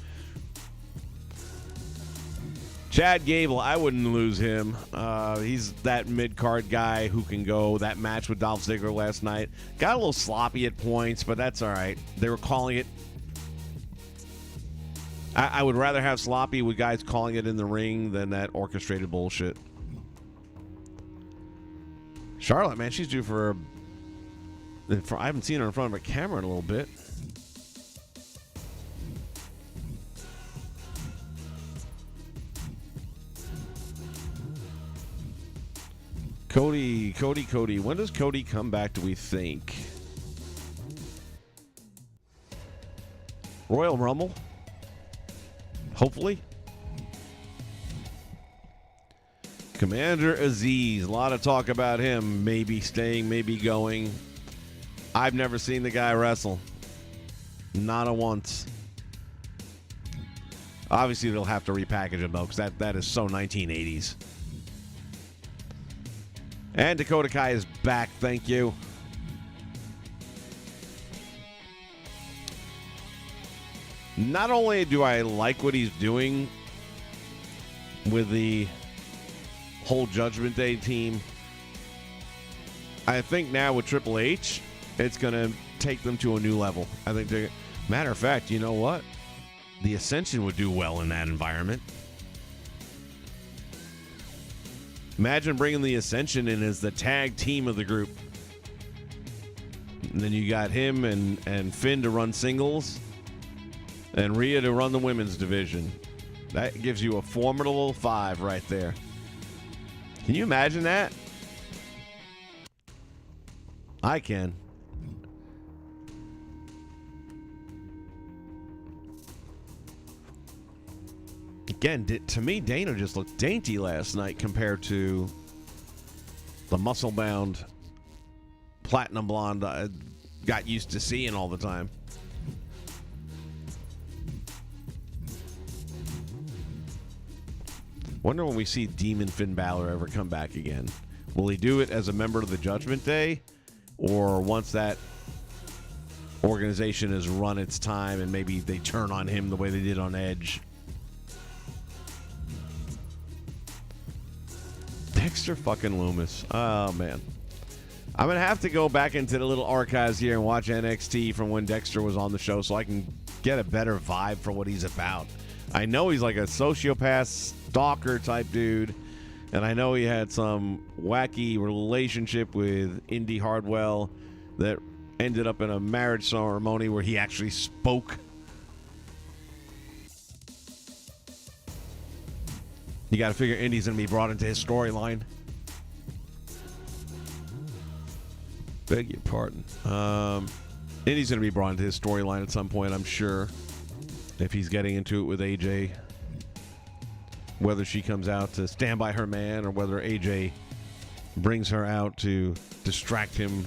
Chad Gable, I wouldn't lose him. He's that mid-card guy who can go. That match with Dolph Ziggler last night got a little sloppy at points, but that's all right. They were calling it. I would rather have sloppy with guys calling it in the ring than that orchestrated bullshit. Charlotte, man, she's due for I haven't seen her in front of a camera in a little bit. Cody. When does Cody come back, do we think? Royal Rumble? Hopefully. Commander Aziz, a lot of talk about him, maybe staying, maybe going. I've never seen the guy wrestle. Not a once. Obviously, they'll have to repackage him, though, because that is so 1980s. And Dakota Kai is back, thank you. Not only do I like what he's doing with the whole Judgment Day team, I think now with Triple H, it's going to take them to a new level. I think they're... Matter of fact, you know what? The Ascension would do well in that environment. Imagine bringing the Ascension in as the tag team of the group. And then you got him and Finn to run singles and Rhea to run the women's division. That gives you a formidable 5 right there. Can you imagine that? I can. Again, to me, Dana just looked dainty last night compared to the muscle-bound platinum blonde I got used to seeing all the time. Wonder when we see Demon Finn Balor ever come back again. Will he do it as a member of the Judgment Day? Or once that organization has run its time and maybe they turn on him the way they did on Edge? Dexter fucking Loomis. Oh, man. I'm going to have to go back into the little archives here and watch NXT from when Dexter was on the show so I can get a better vibe for what he's about. I know he's like a sociopath, stalker type dude, and I know he had some wacky relationship with Indy Hardwell that ended up in a marriage ceremony where he actually spoke. You got to figure Indy's going to be brought into his storyline. Beg your pardon. Indy's going to be brought into his storyline at some point, I'm sure. If he's getting into it with AJ. Whether she comes out to stand by her man or whether AJ brings her out to distract him.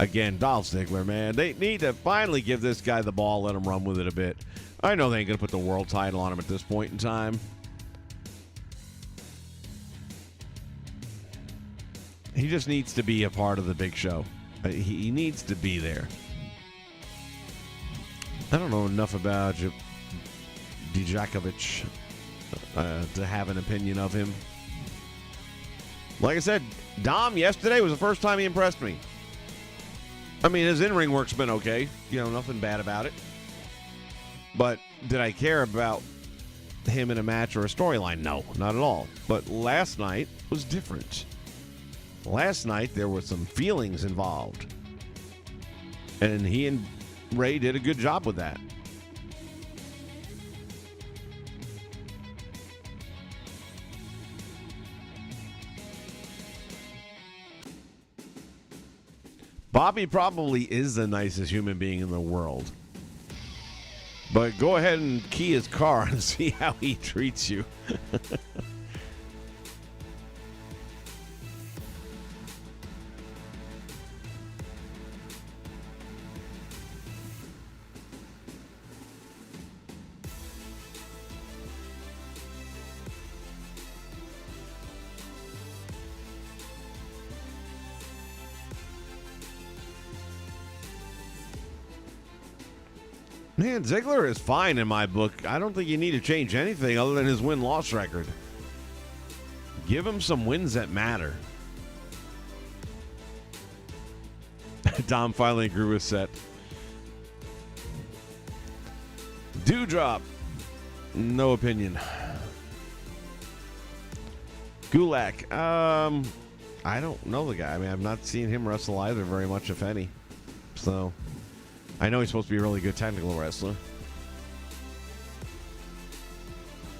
Again, Dolph Ziggler, man. They need to finally give this guy the ball, let him run with it a bit. I know they ain't going to put the world title on him at this point in time. He just needs to be a part of the big show. He needs to be there. I don't know enough about Dijakovic to have an opinion of him. Like I said, Dom yesterday was the first time he impressed me. I mean, his in-ring work's been okay. Nothing bad about it. But did I care about him in a match or a storyline? No, not at all. But last night was different. Last night, there were some feelings involved. And he and Ray did a good job with that. Bobby probably is the nicest human being in the world. But go ahead and key his car and see how he treats you. Man, Ziggler is fine in my book. I don't think you need to change anything other than his win-loss record. Give him some wins that matter. Dom finally grew his set. Dewdrop. No opinion. Gulak. I don't know the guy. I mean, I've not seen him wrestle either very much, if any. So, I know he's supposed to be a really good technical wrestler.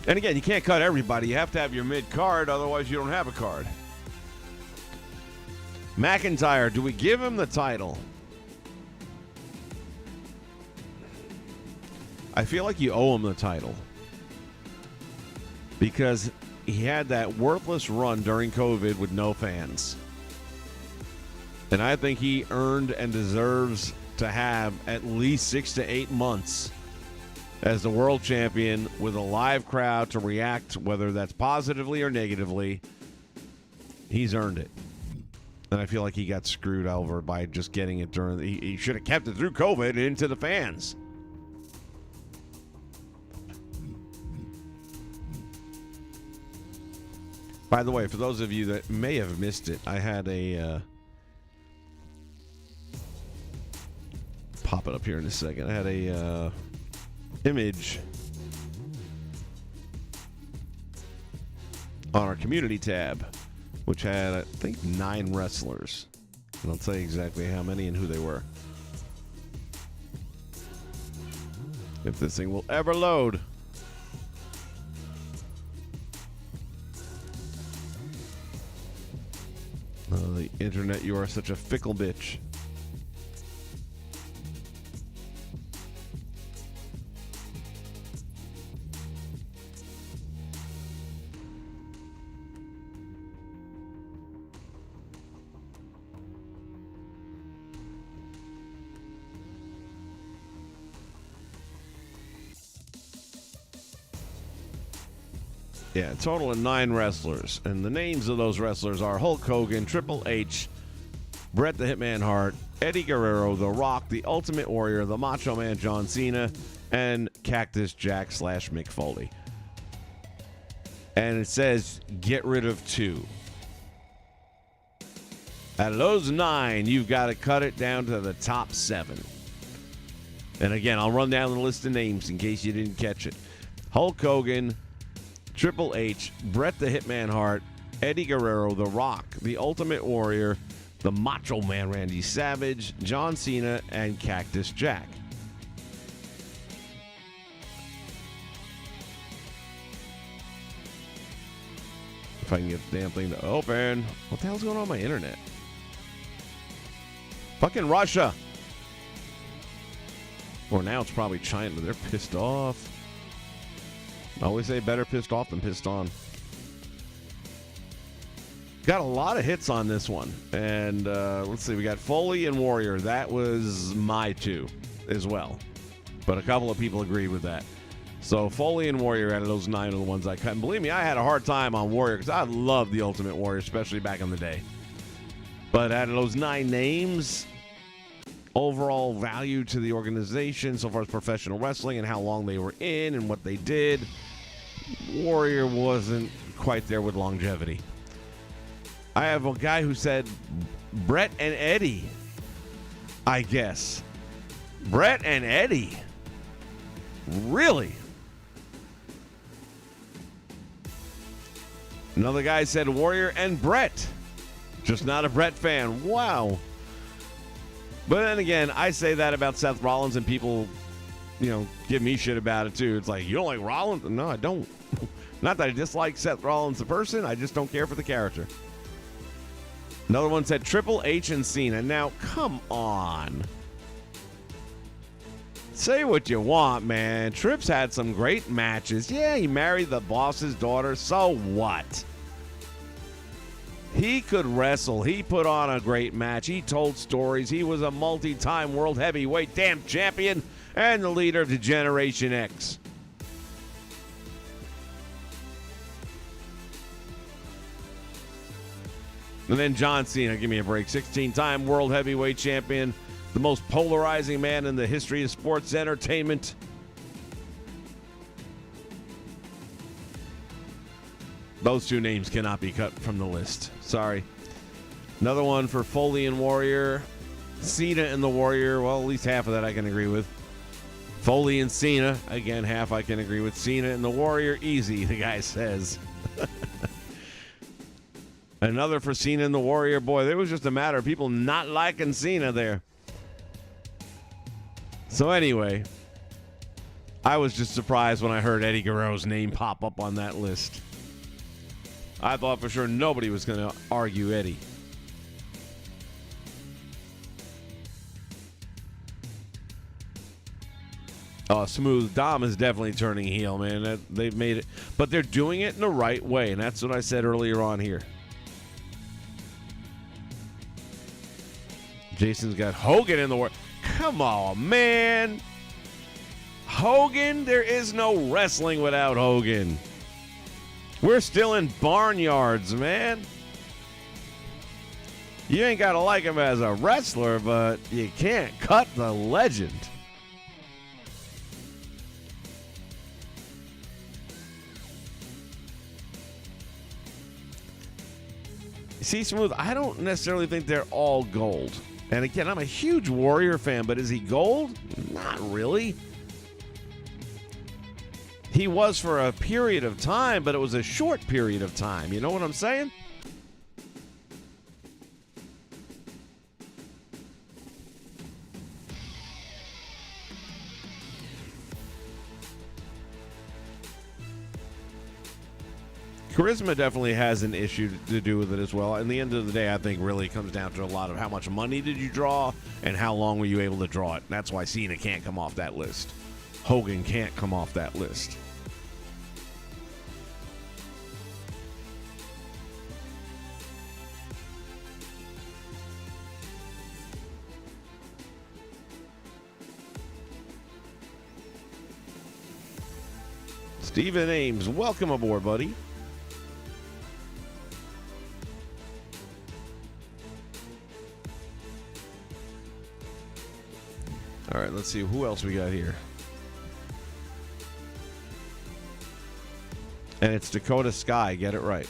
And again, you can't cut everybody. You have to have your mid-card, otherwise you don't have a card. McIntyre, do we give him the title? I feel like you owe him the title. Because he had that worthless run during COVID with no fans. And I think he earned and deserves to have at least 6 to 8 months as the world champion with a live crowd to react, whether that's positively or negatively. He's earned it. And I feel like he got screwed over by just getting it during... He should have kept it through COVID and into the fans. By the way, for those of you that may have missed it, I had a... pop it up here in a second. I had a image on our community tab, which had, I think, 9 wrestlers. And I'll tell you exactly how many and who they were. If this thing will ever load. Oh, the internet, you are such a fickle bitch. Yeah, a total of 9 wrestlers. And the names of those wrestlers are Hulk Hogan, Triple H, Bret the Hitman Hart, Eddie Guerrero, The Rock, The Ultimate Warrior, The Macho Man John Cena, and Cactus Jack / Mick Foley. And it says, get rid of 2. Out of those 9, you've got to cut it down to the top 7. And again, I'll run down the list of names in case you didn't catch it. Hulk Hogan, Triple H, Bret the Hitman Hart, Eddie Guerrero, The Rock, The Ultimate Warrior, The Macho Man Randy Savage, John Cena, and Cactus Jack. If I can get the damn thing to open. What the hell's going on with my internet? Fucking Russia. Or now it's probably China. They're pissed off. I always say better pissed off than pissed on. Got a lot of hits on this one. And let's see, we got Foley and Warrior. That was my two as well. But a couple of people agreed with that. So Foley and Warrior out of those 9 are the ones I cut. And believe me, I had a hard time on Warrior because I loved the Ultimate Warrior, especially back in the day. But out of those 9 names, overall value to the organization so far as professional wrestling and how long they were in and what they did, Warrior wasn't quite there with longevity. I have a guy who said Brett and Eddie, I guess. Brett and Eddie. Really? Another guy said Warrior and Brett. Just not a Brett fan. Wow. But then again, I say that about Seth Rollins and people, give me shit about it too. It's like, you don't like Rollins? No, I don't. Not that I dislike Seth Rollins the person. I just don't care for the character. Another one said Triple H and Cena. Now, come on. Say what you want, man. Tripp's had some great matches. Yeah, he married the boss's daughter. So what? He could wrestle. He put on a great match. He told stories. He was a multi-time world heavyweight damn champion and the leader of the Generation X. And then John Cena, give me a break. 16-time world heavyweight champion, the most polarizing man in the history of sports entertainment. Those 2 names cannot be cut from the list. Sorry. Another one for Foley and Warrior. Cena and the Warrior. Well, at least half of that I can agree with. Foley and Cena. Again, half I can agree with. Cena and the Warrior. Easy, the guy says. Another for Cena and the Warrior. Boy, it was just a matter of people not liking Cena there. So anyway, I was just surprised when I heard Eddie Guerrero's name pop up on that list. I thought for sure nobody was going to argue Eddie. Smooth Dom is definitely turning heel, man. They've made it. But they're doing it in the right way, and that's what I said earlier on here. Jason's got Hogan in the world. Come on, man. Hogan? There is no wrestling without Hogan. We're still in barnyards, man. You ain't got to like him as a wrestler, but you can't cut the legend. See, Smooth, I don't necessarily think they're all gold. And again, I'm a huge Warrior fan, but is he gold? Not really. He was for a period of time, but it was a short period of time. You know what I'm saying? Charisma definitely has an issue to do with it as well. And the end of the day, I think really comes down to a lot of how much money did you draw and how long were you able to draw it. And that's why Cena can't come off that list. Hogan can't come off that list. Stephen Ames, welcome aboard, buddy. All right, let's see who else we got here. And it's Dakota Sky, get it right.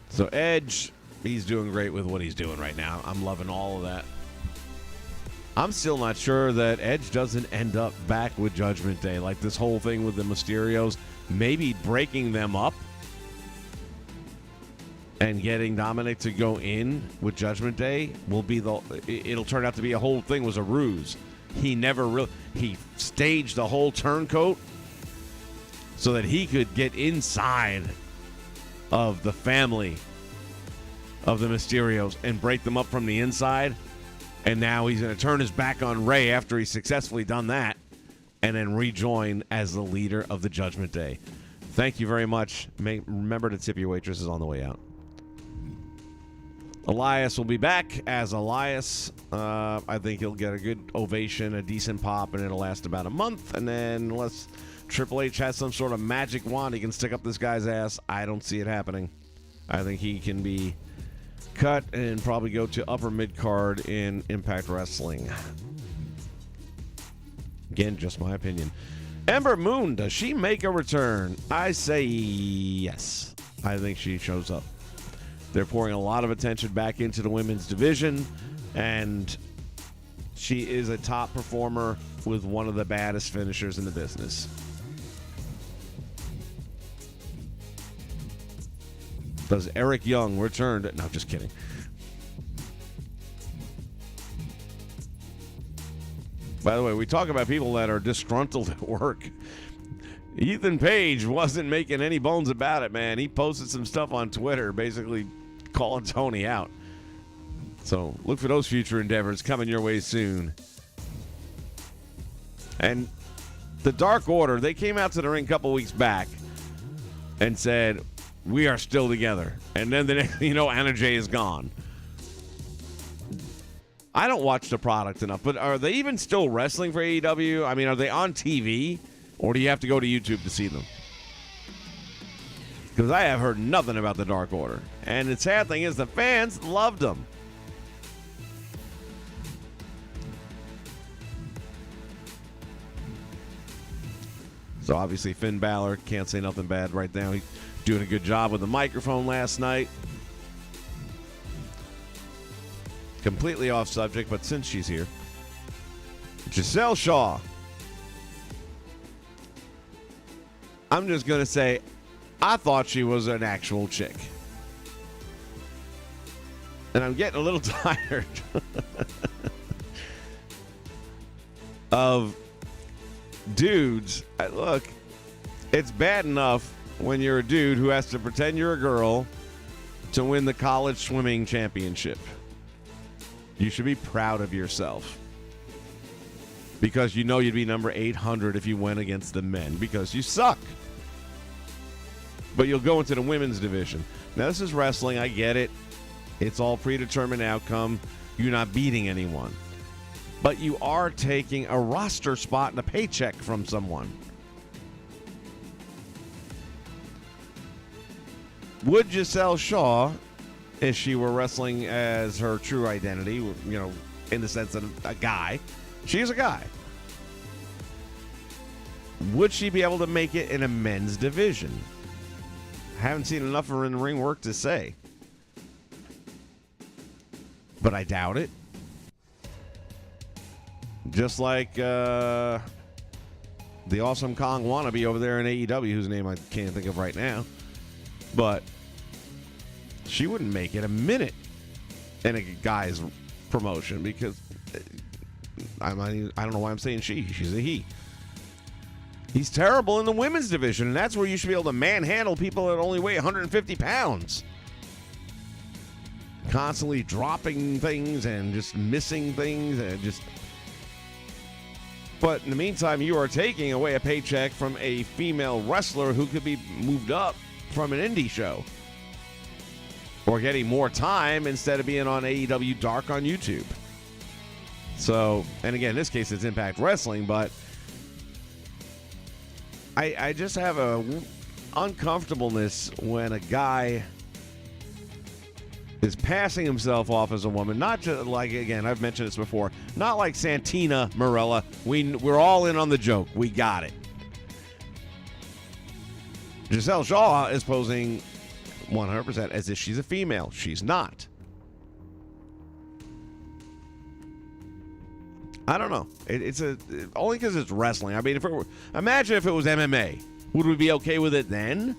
So Edge, he's doing great with what he's doing right now. I'm loving all of that. I'm still not sure that Edge doesn't end up back with Judgment Day. Like this whole thing with the Mysterios, maybe breaking them up and getting Dominic to go in with Judgment Day will be it'll turn out to be a whole thing was a ruse. He staged the whole turncoat so that he could get inside of the family of the Mysterios and break them up from the inside. And now he's going to turn his back on Rey after he's successfully done that and then rejoin as the leader of the Judgment Day. Thank you very much. Remember to tip your waitresses on the way out. Elias will be back as Elias. I think he'll get a good ovation, a decent pop, and it'll last about a month. And then unless Triple H has some sort of magic wand he can stick up this guy's ass, I don't see it happening. I think he can be cut and probably go to upper mid-card in Impact Wrestling. Again, just my opinion. Ember Moon, does she make a return? I say yes. I think she shows up. They're pouring a lot of attention back into the women's division, and she is a top performer with one of the baddest finishers in the business. Does Eric Young return? No, just kidding. By the way, we talk about people that are disgruntled at work. Ethan Page wasn't making any bones about it, man. He posted some stuff on Twitter basically calling Tony out. So look for those future endeavors coming your way soon. And the Dark Order, they came out to the ring a couple weeks back and said, we are still together. And then the next thing you know, Anna Jay is gone. I don't watch the product enough, but are they even still wrestling for AEW? I mean, are they on TV, or do you have to go to YouTube to see them? Because I have heard nothing about the Dark Order. And the sad thing is the fans loved them. So obviously Finn Balor can't say nothing bad right now. He's doing a good job with the microphone last night. Completely off subject, but since she's here. Giselle Shaw. I'm just going to say, I thought she was an actual chick. And I'm getting a little tired of dudes. Look, it's bad enough when you're a dude who has to pretend you're a girl to win the college swimming championship. You should be proud of yourself. Because you know you'd be number 800 if you went against the men. Because you suck. But you'll go into the women's division. Now, this is wrestling. I get it. It's all predetermined outcome. You're not beating anyone. But you are taking a roster spot and a paycheck from someone. Would Giselle Shaw, if she were wrestling as her true identity, you know, in the sense of a guy, she's a guy. Would she be able to make it in a men's division? I haven't seen enough of her in ring work to say. But I doubt it. Just like the Awesome Kong wannabe over there in AEW, whose name I can't think of right now. But she wouldn't make it a minute in a guy's promotion because I don't know why I'm saying she. She's a he. He's terrible in the women's division, and that's where you should be able to manhandle people that only weigh 150 pounds. Constantly dropping things and just missing things and just... But in the meantime, you are taking away a paycheck from a female wrestler who could be moved up from an indie show. Or getting more time instead of being on AEW Dark on YouTube. So, and again, in this case, it's Impact Wrestling, but I just have a uncomfortableness when a guy is passing himself off as a woman. Not just like, again, I've mentioned this before, not like Santina Marella. We're all in on the joke. We got it. Giselle Shaw is posing 100% as if she's a female. She's not. I don't know. It's only because it's wrestling. I mean, imagine if it was MMA. Would we be okay with it then?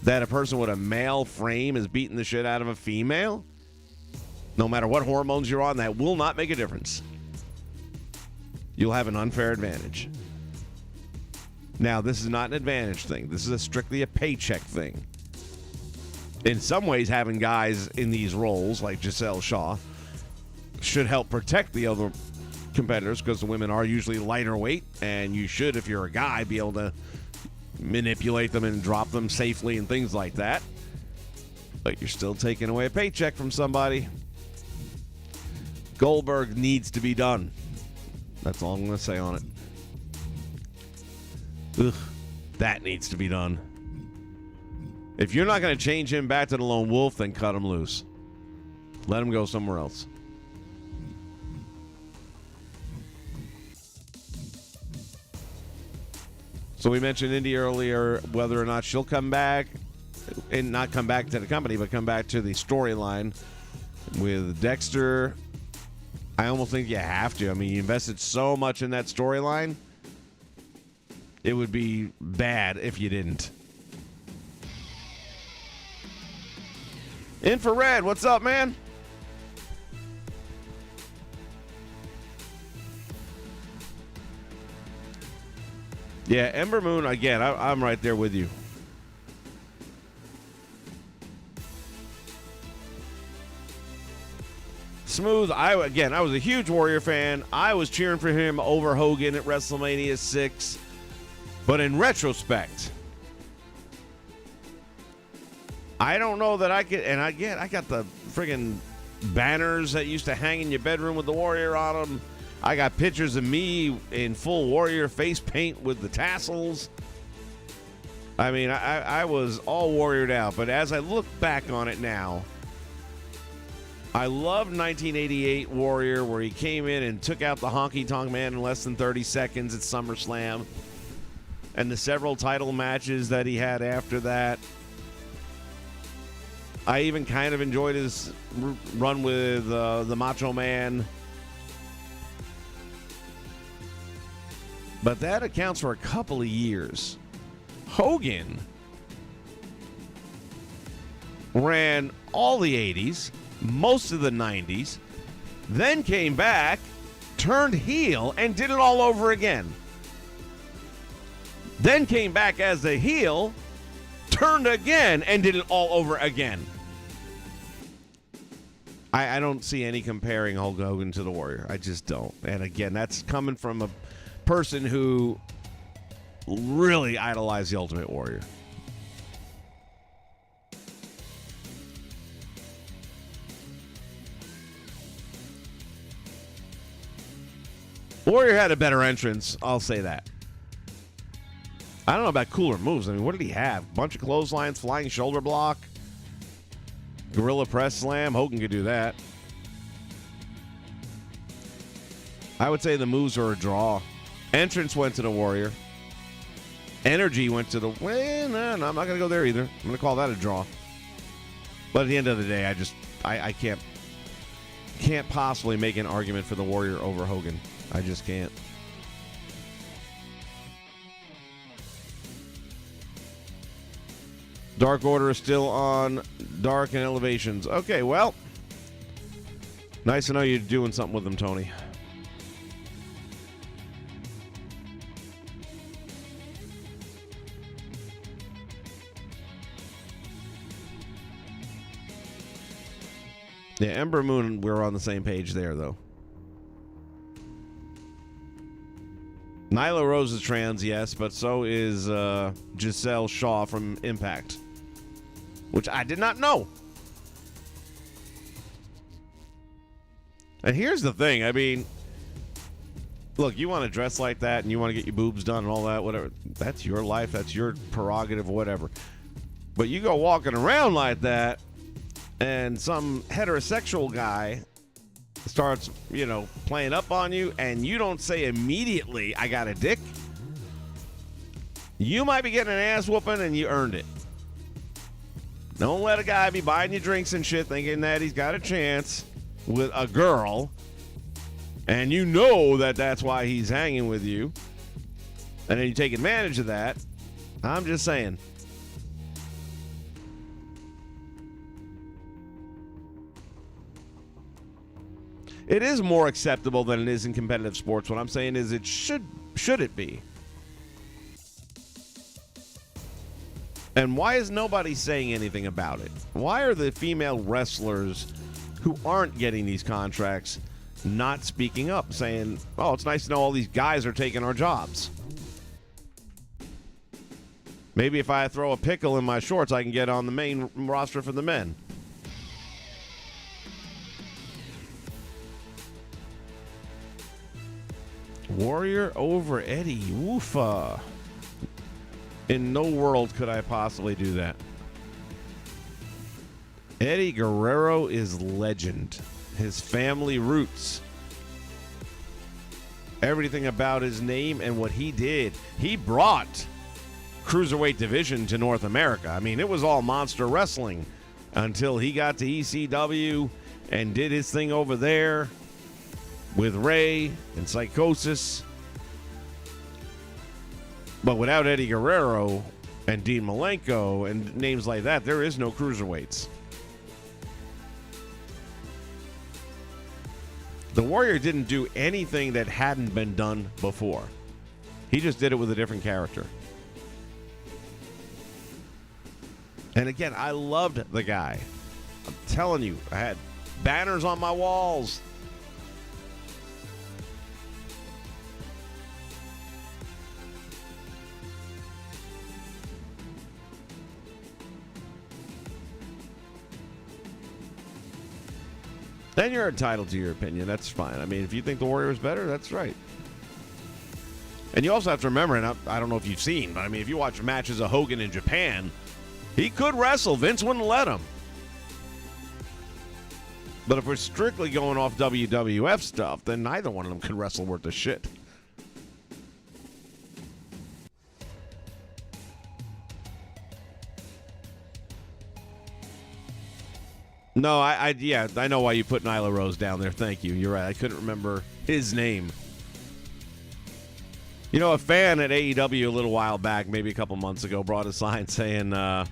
That a person with a male frame is beating the shit out of a female? No matter what hormones you're on, that will not make a difference. You'll have an unfair advantage. Now, this is not an advantage thing. This is strictly a paycheck thing. In some ways, having guys in these roles, like Giselle Shaw, should help protect the other competitors because the women are usually lighter weight, and you should, if you're a guy, be able to manipulate them and drop them safely and things like that. But you're still taking away a paycheck from somebody. Goldberg needs to be done. That's all I'm going to say on it. Ugh, that needs to be done. If you're not going to change him back to the lone wolf, then cut him loose. Let him go somewhere else. So we mentioned Indy earlier, whether or not she'll come back, and not come back to the company, but come back to the storyline with Dexter. I almost think you have to. I mean, you invested so much in that storyline. It would be bad if you didn't. Infrared, what's up, man? Yeah, Ember Moon, again, I'm right there with you. Smooth, I was a huge Warrior fan. I was cheering for him over Hogan at WrestleMania 6. But in retrospect, I don't know that I could, and I got the friggin' banners that used to hang in your bedroom with the Warrior on them. I got pictures of me in full Warrior face paint with the tassels. I mean, I was all warriored out. But as I look back on it now, I love 1988 Warrior, where he came in and took out the Honky Tonk Man in less than 30 seconds at SummerSlam. And the several title matches that he had after that. I even kind of enjoyed his run with the Macho Man. But that accounts for a couple of years. Hogan ran all the 80s, most of the 90s, then came back, turned heel, and did it all over again. Then came back as a heel, turned again, and did it all over again. I don't see any comparing Hulk Hogan to the Warrior. I just don't. And again, that's coming from a person who really idolized the Ultimate Warrior. Warrior had a better entrance, I'll say that. I don't know about cooler moves. I mean, what did he have? Bunch of clotheslines, flying shoulder block, gorilla press slam. Hogan could do that. I would say the moves are a draw. Entrance went to the Warrior. Energy went to the... Well, no, I'm not going to go there either. I'm going to call that a draw. But at the end of the day, I can't possibly make an argument for the Warrior over Hogan. I just can't. Dark Order is still on Dark and Elevations. Okay, well, nice to know you're doing something with them, Tony. Yeah, Ember Moon, we're on the same page there, though. Nyla Rose is trans, yes, but so is Giselle Shaw from Impact, which I did not know. And here's the thing, I mean, look, you want to dress like that and you want to get your boobs done and all that, whatever, that's your life, that's your prerogative, whatever. But you go walking around like that and some heterosexual guy starts, playing up on you, and you don't say immediately, I got a dick, you might be getting an ass whooping and you earned it. Don't let a guy be buying you drinks and shit thinking that he's got a chance with a girl, and you know that that's why he's hanging with you, and then you take advantage of that. I'm just saying. It is more acceptable than it is in competitive sports. What I'm saying is it should it be? And why is nobody saying anything about it? Why are the female wrestlers who aren't getting these contracts not speaking up, saying, oh, it's nice to know all these guys are taking our jobs? Maybe if I throw a pickle in my shorts, I can get on the main roster for the men. Warrior over Eddie. Woofa. In no world could I possibly do that. Eddie Guerrero is legend. His family roots. Everything about his name and what he did. He brought Cruiserweight division to North America. I mean, it was all monster wrestling until he got to ECW and did his thing over there with Ray and Psychosis. But without Eddie Guerrero and Dean Malenko and names like that, there is no cruiserweights. The Warrior didn't do anything that hadn't been done before. He just did it with a different character. And again, I loved the guy. I'm telling you, I had banners on my walls. Then you're entitled to your opinion. That's fine. I mean, if you think the Warrior is better, that's right. And you also have to remember, and I don't know if you've seen, but I mean, if you watch matches of Hogan in Japan, he could wrestle. Vince wouldn't let him. But if we're strictly going off WWF stuff, then neither one of them could wrestle worth a shit. No, I know why you put Nyla Rose down there. Thank you. You're right. I couldn't remember his name. You know, a fan at AEW a little while back, maybe a couple months ago, brought a sign saying, the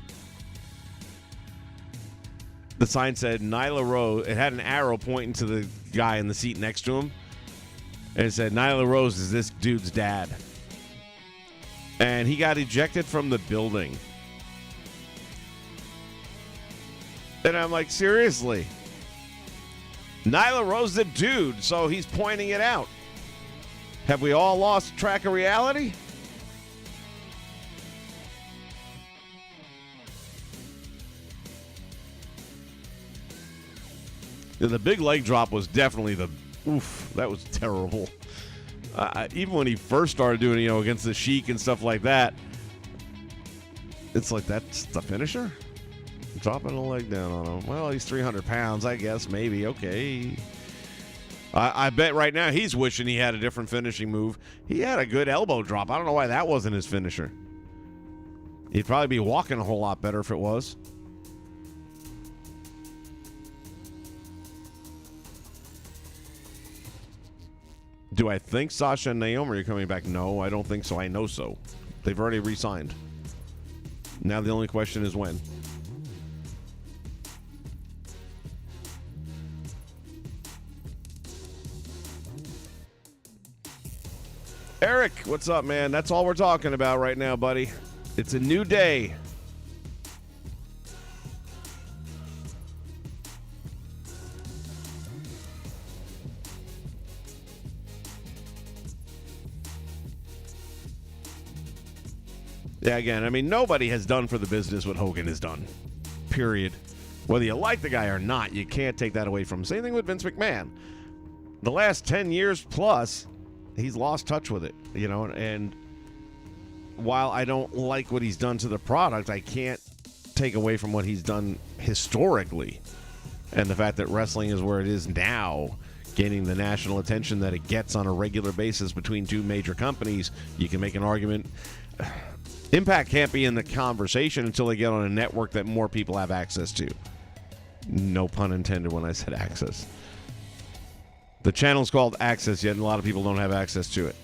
sign said Nyla Rose. It had an arrow pointing to the guy in the seat next to him. And it said, Nyla Rose is this dude's dad. And he got ejected from the building. And I'm like, seriously? Nyla Rose the dude, so he's pointing it out. Have we all lost track of reality? Yeah, the big leg drop was definitely that was terrible. Even when he first started doing it, against the Sheik and stuff like that, it's like, that's the finisher? Dropping a leg down on him. Well, he's 300 pounds, I guess. Maybe. Okay. I bet right now he's wishing he had a different finishing move. He had a good elbow drop. I don't know why that wasn't his finisher. He'd probably be walking a whole lot better if it was. Do I think Sasha and Naomi are coming back? No, I don't think so. I know so. They've already re-signed. Now the only question is when. Eric, what's up, man? That's all we're talking about right now, buddy. It's a new day. Yeah, again, I mean, nobody has done for the business what Hogan has done. Period. Whether you like the guy or not, you can't take that away from him. Same thing with Vince McMahon. The last 10 years plus, he's lost touch with it, and while I don't like what he's done to the product, I can't take away from what he's done historically. And the fact that wrestling is where it is now, gaining the national attention that it gets on a regular basis between two major companies, you can make an argument. Impact can't be in the conversation until they get on a network that more people have access to. No pun intended when I said access. The channel's called Access, yet a lot of people don't have access to it.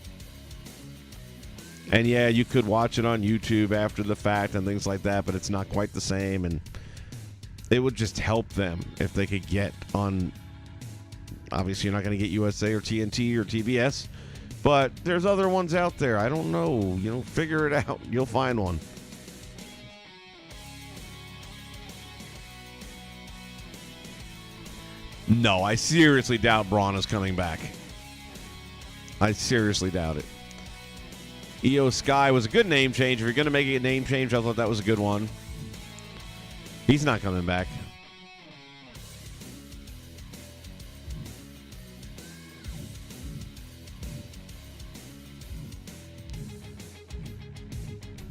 And yeah, you could watch it on YouTube after the fact and things like that, but it's not quite the same. And it would just help them if they could get on. Obviously, you're not going to get USA or TNT or TBS, but there's other ones out there. I don't know. Figure it out. You'll find one. No, I seriously doubt Braun is coming back. I seriously doubt it. Io Sky was a good name change. If you're going to make it a name change, I thought that was a good one. He's not coming back.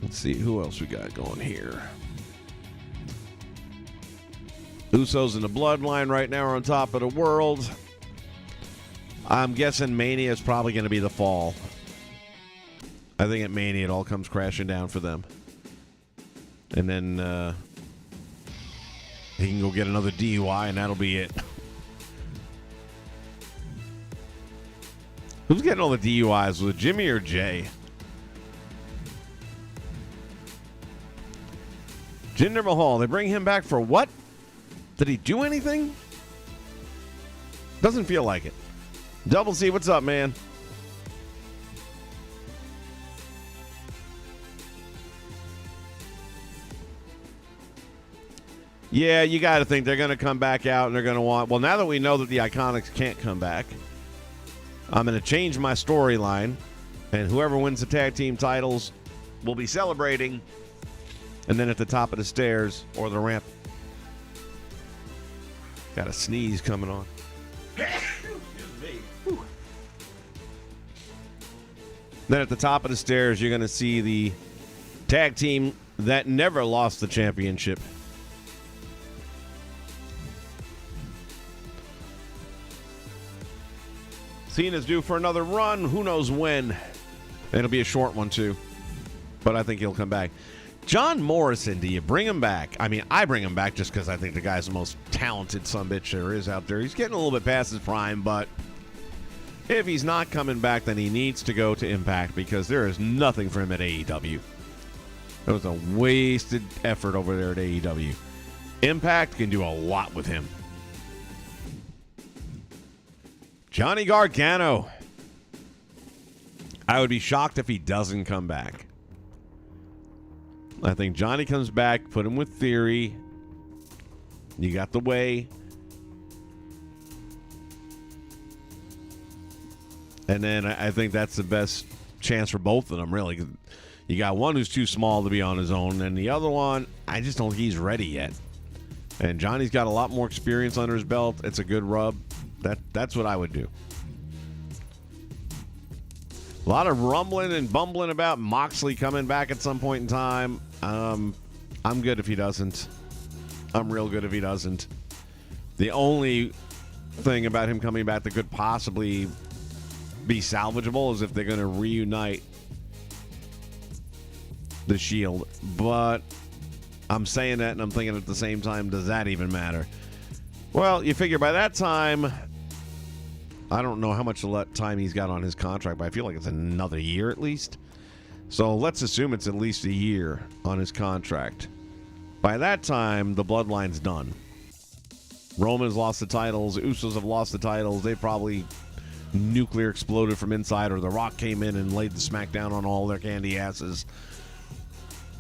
Let's see who else we got going here. Usos and the Bloodline right now are on top of the world. I'm guessing Mania is probably going to be the fall. I think at Mania it all comes crashing down for them. And then he can go get another DUI and that'll be it. Who's getting all the DUIs? Was it Jimmy or Jay? Jinder Mahal, they bring him back for what? Did he do anything? Doesn't feel like it. Double C, what's up, man? Yeah, you got to think they're going to come back out and they're going to want... Well, now that we know that the Iconics can't come back, I'm going to change my storyline, and whoever wins the tag team titles will be celebrating, and then at the top of the stairs or the ramp. Got a sneeze coming on. Then at the top of the stairs, you're going to see the tag team that never lost the championship. Cena's due for another run. Who knows when? It'll be a short one, too. But I think he'll come back. John Morrison, do you bring him back? I mean, I bring him back just because I think the guy's the most talented sumbitch there is out there. He's getting a little bit past his prime, but if he's not coming back, then he needs to go to Impact because there is nothing for him at AEW. It was a wasted effort over there at AEW. Impact can do a lot with him. Johnny Gargano. I would be shocked if he doesn't come back. I think Johnny comes back, put him with Theory. You got the way. And then I think that's the best chance for both of them, really. You got one who's too small to be on his own, and the other one, I just don't think he's ready yet. And Johnny's got a lot more experience under his belt. It's a good rub. That's what I would do. A lot of rumbling and bumbling about Moxley coming back at some point in time. I'm good if he doesn't. I'm real good if he doesn't. The only thing about him coming back that could possibly be salvageable is if they're going to reunite the Shield. But I'm saying that and I'm thinking at the same time, does that even matter? Well, you figure by that time, I don't know how much time he's got on his contract, but I feel like it's another year at least. So let's assume it's at least a year on his contract. By that time, the Bloodline's done. Roman's lost the titles. Usos have lost the titles. They probably nuclear exploded from inside, or The Rock came in and laid the smackdown on all their candy asses.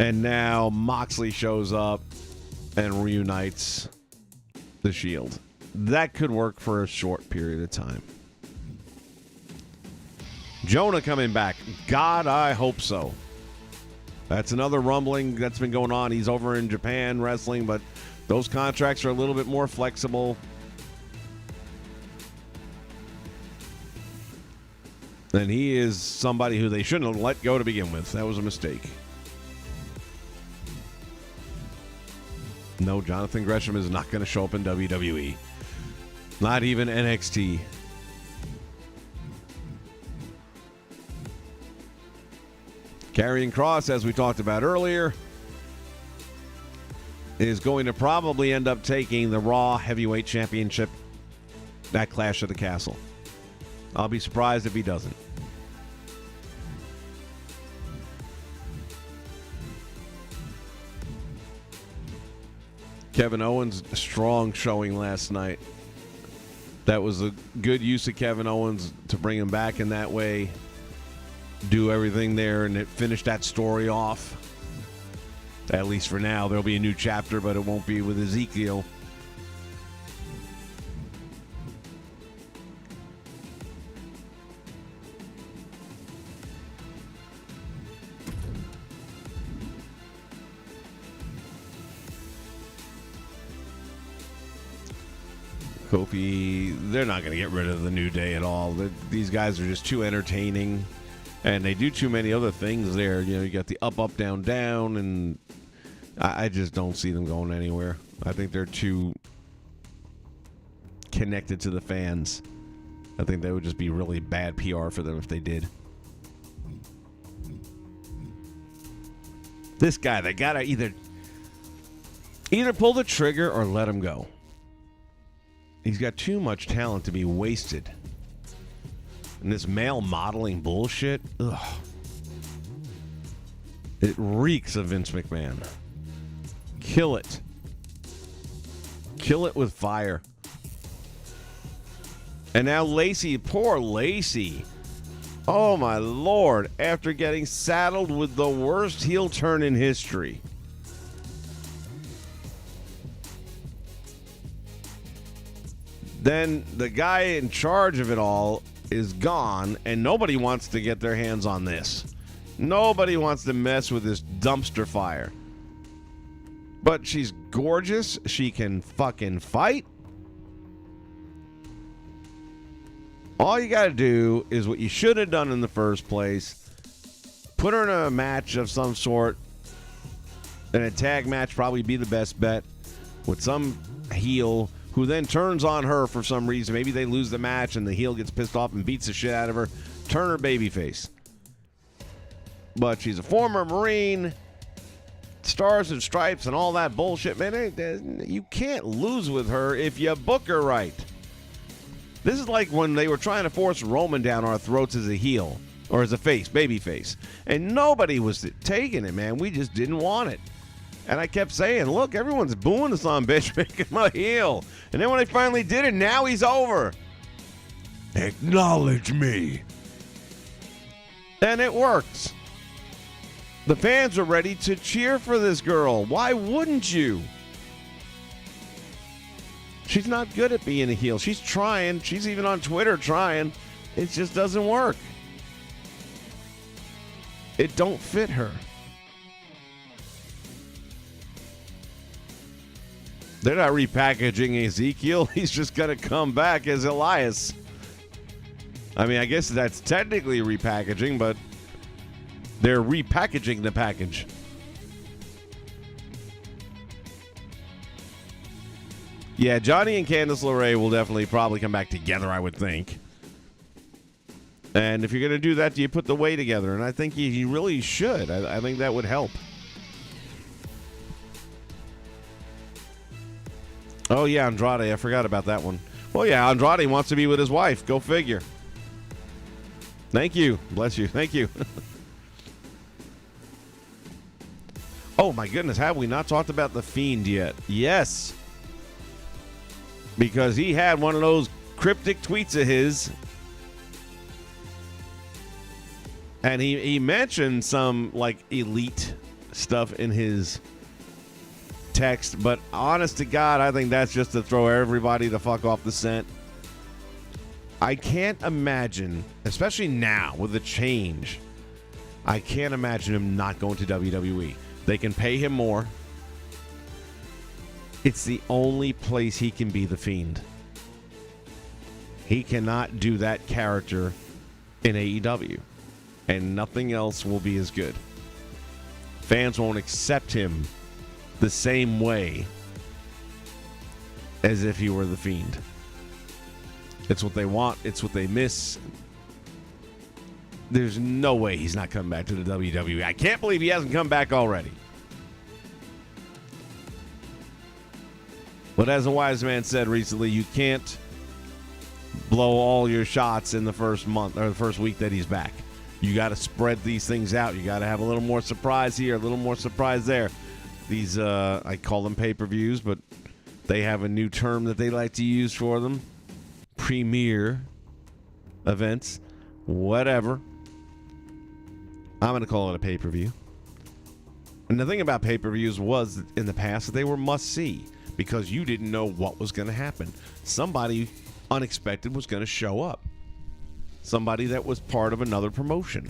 And now Moxley shows up and reunites the Shield. That could work for a short period of time. Jonah coming back. God, I hope so. That's another rumbling that's been going on. He's over in Japan wrestling, but those contracts are a little bit more flexible. And he is somebody who they shouldn't have let go to begin with. That was a mistake. No, Jonathan Gresham is not going to show up in WWE. Not even NXT. Karrion Kross, as we talked about earlier, is going to probably end up taking the Raw Heavyweight Championship at Clash of the Castle. I'll be surprised if he doesn't. Kevin Owens, strong showing last night. That was a good use of Kevin Owens to bring him back in that way. Do everything there and finish that story off. At least for now. There'll be a new chapter, but it won't be with Ezekiel. Kofi, they're not going to get rid of the New Day at all. These guys are just too entertaining, and they do too many other things there. You know, you got the up, up, down, down, and I just don't see them going anywhere. I think they're too connected to the fans. I think that would just be really bad PR for them if they did. This guy, they gotta either pull the trigger or let him go. He's got too much talent to be wasted. And this male modeling bullshit, ugh. It reeks of Vince McMahon. Kill it. Kill it with fire. And now Lacey, poor Lacey. Oh my Lord, after getting saddled with the worst heel turn in history. Then the guy in charge of it all is gone, and nobody wants to get their hands on this. Nobody wants to mess with this dumpster fire. But she's gorgeous. She can fucking fight. All you got to do is what you should have done in the first place. Put her in a match of some sort. And a tag match probably be the best bet. With some heel who then turns on her for some reason. Maybe they lose the match and the heel gets pissed off and beats the shit out of her. Turn her babyface. But she's a former Marine. Stars and stripes and all that bullshit. Man, you can't lose with her if you book her right. This is like when they were trying to force Roman down our throats as a heel. Or as a face, baby face. And nobody was taking it, man. We just didn't want it. And I kept saying, look, everyone's booing the son bitch, making him a heel. And then when they finally did it, now he's over. Acknowledge me. And it works. The fans are ready to cheer for this girl. Why wouldn't you? She's not good at being a heel. She's trying. She's even on Twitter trying. It just doesn't work. It don't fit her. They're not repackaging Ezekiel. He's just going to come back as Elias. I mean, I guess that's technically repackaging, but they're repackaging the package. Yeah, Johnny and Candice LeRae will definitely probably come back together, I would think. And if you're going to do that, do you put the way together? And I think you really should. I think that would help. Oh, yeah, Andrade. I forgot about that one. Well, yeah, Andrade wants to be with his wife. Go figure. Thank you. Bless you. Thank you. Oh, my goodness. Have we not talked about The Fiend yet? Yes. Because he had one of those cryptic tweets of his. And he mentioned some, like, elite stuff in his text. But honest to God, I think that's just to throw everybody the fuck off the scent. I can't imagine, especially now with the change, I can't imagine him not going to WWE. They can pay him more. It's the only place he can be the Fiend. He cannot do that character in AEW. And nothing else will be as good. Fans won't accept him the same way as if he were the Fiend. It's what they want. It's what they miss. There's no way he's not coming back to the WWE. I can't believe he hasn't come back already. But as a wise man said recently, you can't blow all your shots in the first month or the first week that he's back. You got to spread these things out. You got to have a little more surprise here, a little more surprise there. These, I call them pay-per-views, but they have a new term that they like to use for them. Premier events, whatever. I'm going to call it a pay-per-view. And the thing about pay-per-views was in the past that they were must-see because you didn't know what was going to happen. Somebody unexpected was going to show up. Somebody that was part of another promotion,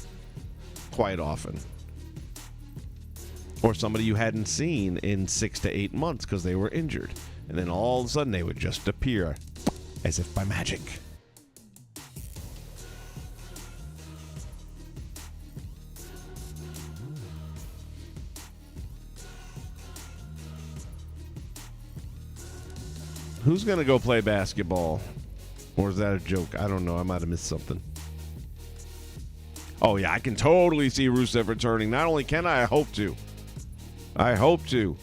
quite often. Or somebody you hadn't seen in 6 to 8 months because they were injured. And then all of a sudden they would just appear. as if by magic. Who's going to go play basketball? Or is that a joke? I don't know. I might have missed something. Oh, yeah. I can totally see Rusev returning. Not only can I hope to. I hope to.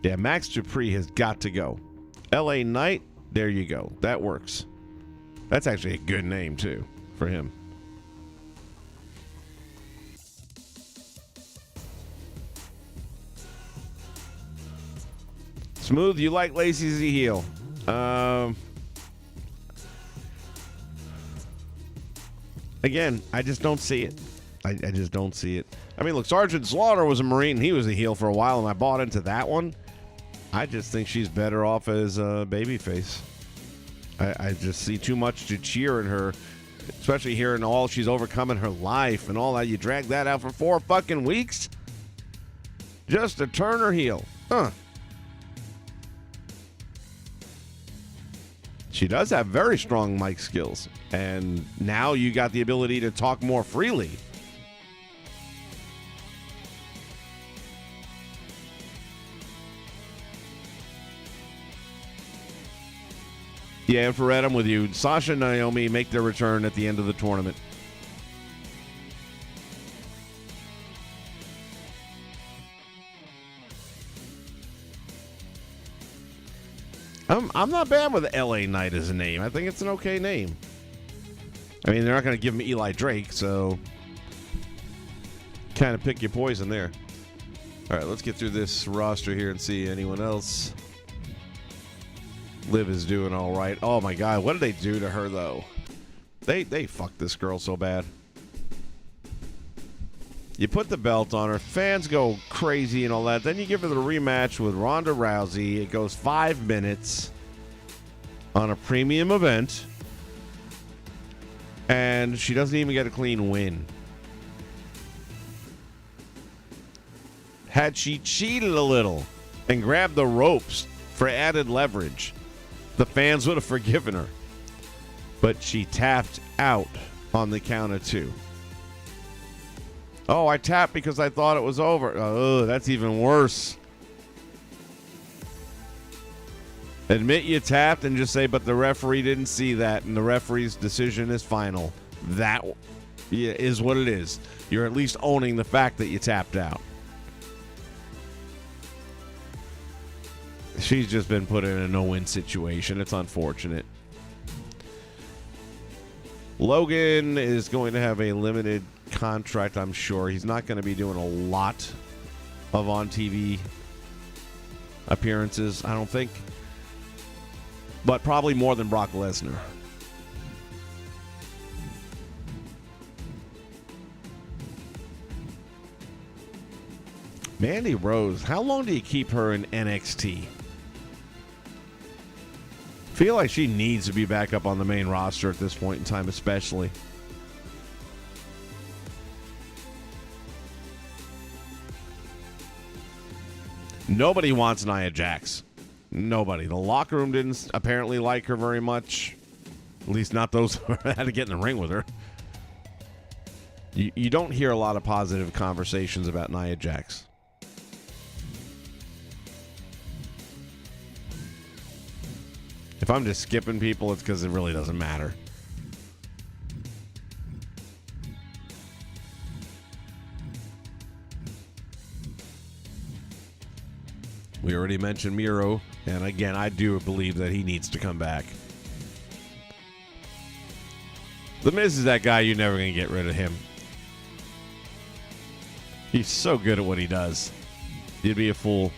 Yeah, Max Dupree has got to go. LA Knight, there you go. That works. That's actually a good name, too, for him. Smooth, you like Lacey as a heel. Again, I just don't see it. I just don't see it. I mean, look, Sergeant Slaughter was a Marine. He was a heel for a while, and I bought into that one. I just think she's better off as a babyface. I just see too much to cheer in her, especially hearing all she's overcome in her life and all that. You drag that out for 4 fucking weeks just to turn her heel. Huh. She does have very strong mic skills, and now you got the ability to talk more freely. Yeah, Infrared, I'm with you. Sasha and Naomi make their return at the end of the tournament. I'm not bad with LA Knight as a name. I think it's an okay name. I mean, they're not going to give him Eli Drake, so kind of pick your poison there. All right, let's get through this roster here and see anyone else. Liv is doing all right. Oh, my God. What did they do to her, though? They fucked this girl so bad. You put the belt on her. Fans go crazy and all that. Then you give her the rematch with Ronda Rousey. It goes 5 minutes on a premium event. And she doesn't even get a clean win. Had she cheated a little and grabbed the ropes for added leverage, the fans would have forgiven her. But she tapped out on the count of 2. Oh, I tapped because I thought it was over. Oh, that's even worse. Admit you tapped and just say, but the referee didn't see that, and the referee's decision is final. That is what it is. You're at least owning the fact that you tapped out. She's just been put in a no-win situation. It's unfortunate. Logan is going to have a limited contract, I'm sure. He's not going to be doing a lot of on-TV appearances, I don't think. But probably more than Brock Lesnar. Mandy Rose, how long do you keep her in NXT? Feel like she needs to be back up on the main roster at this point in time, especially. Nobody wants Nia Jax. Nobody. The locker room didn't apparently like her very much. At least not those who had to get in the ring with her. You don't hear a lot of positive conversations about Nia Jax. If I'm just skipping people, it's because it really doesn't matter. We already mentioned Miro, and again, I do believe that he needs to come back. The Miz is that guy, you're never going to get rid of him. He's so good at what he does. You'd be a fool.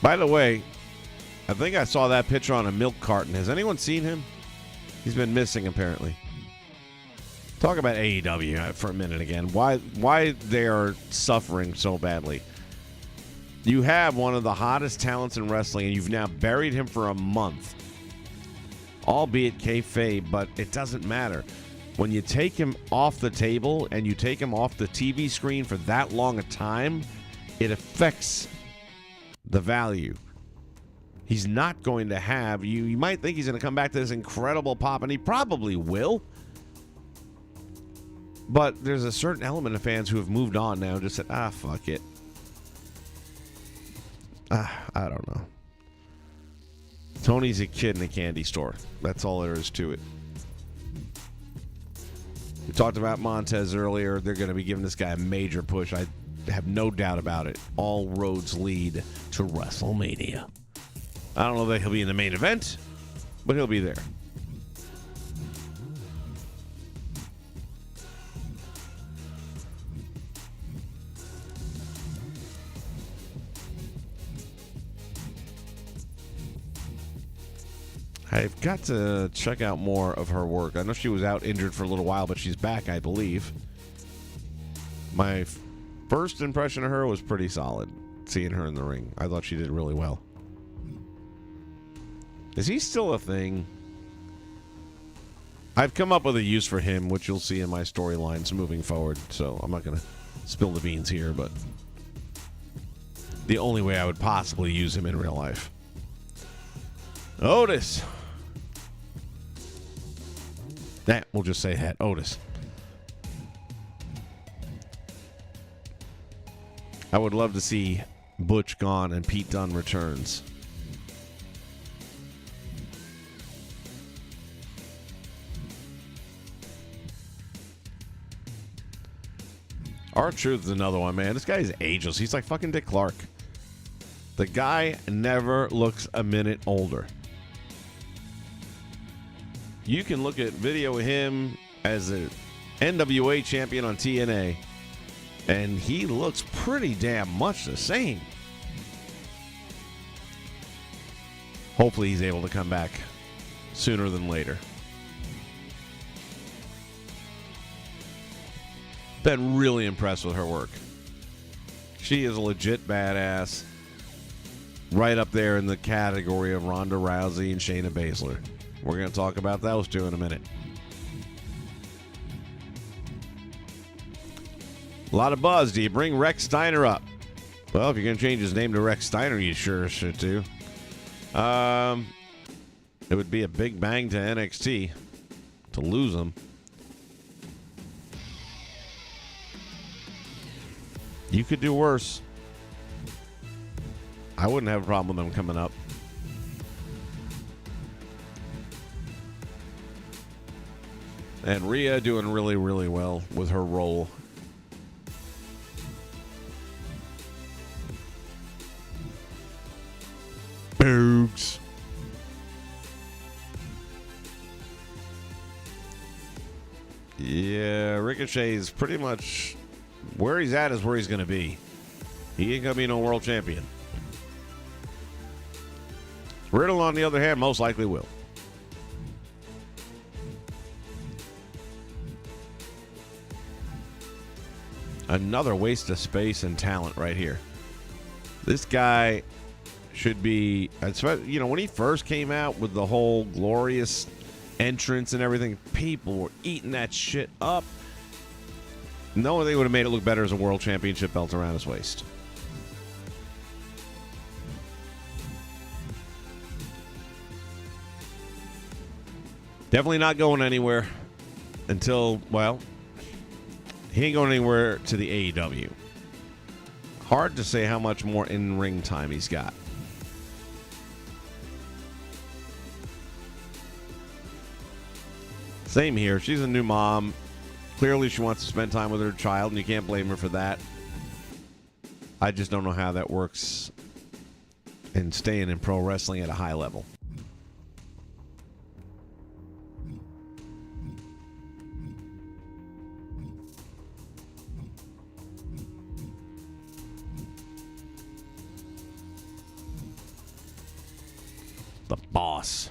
By the way, I think I saw that picture on a milk carton. Has anyone seen him? He's been missing, apparently. Talk about AEW for a minute again. Why they are suffering so badly. You have one of the hottest talents in wrestling, and you've now buried him for a month. Albeit kayfabe, but it doesn't matter. When you take him off the table and you take him off the TV screen for that long a time, it affects the value He's not going to have, you might think he's going to come back to this incredible pop, and he probably will. But there's a certain element of fans who have moved on now and just said, fuck it. I don't know. Tony's a kid in a candy store. That's all there is to it. We talked about Montez earlier. They're going to be giving this guy a major push. I have no doubt about it. All roads lead to WrestleMania. I don't know that he'll be in the main event, but he'll be there. I've got to check out more of her work. I know she was out injured for a little while, but she's back, I believe. My first impression of her was pretty solid, seeing her in the ring. I thought she did really well. Is he still a thing? I've come up with a use for him, which you'll see in my storylines moving forward, so I'm not going to spill the beans here, but the only way I would possibly use him in real life. Otis. We'll just say that. Otis. I would love to see Butch gone and Pete Dunne returns. R-Truth is another one, man. This guy is ageless. He's like fucking Dick Clark. The guy never looks a minute older. You can look at video of him as an NWA champion on TNA, and he looks pretty damn much the same. Hopefully he's able to come back sooner than later. Been really impressed with her work. She is a legit badass. Right up there in the category of Ronda Rousey and Shayna Baszler. We're going to talk about those two in a minute. A lot of buzz. Do you bring Rex Steiner up? Well, if you're going to change his name to Rex Steiner, you sure should too. It would be a big bang to NXT to lose him. You could do worse. I wouldn't have a problem with them coming up. And Rhea doing really, really well with her role. Boogs. Yeah, Ricochet is pretty much where he's at is where he's going to be. He ain't going to be no world champion. Riddle, on the other hand, most likely will. Another waste of space and talent right here. This guy should be, you know, when he first came out with the whole glorious entrance and everything, people were eating that shit up. No one, they would have made it look better as a world championship belt around his waist. Definitely not going anywhere until, well, he ain't going anywhere to the AEW. Hard to say how much more in-ring time he's got. Same here. She's a new mom. Clearly she wants to spend time with her child, and you can't blame her for that. I just don't know how that works in staying in pro wrestling at a high level. The boss.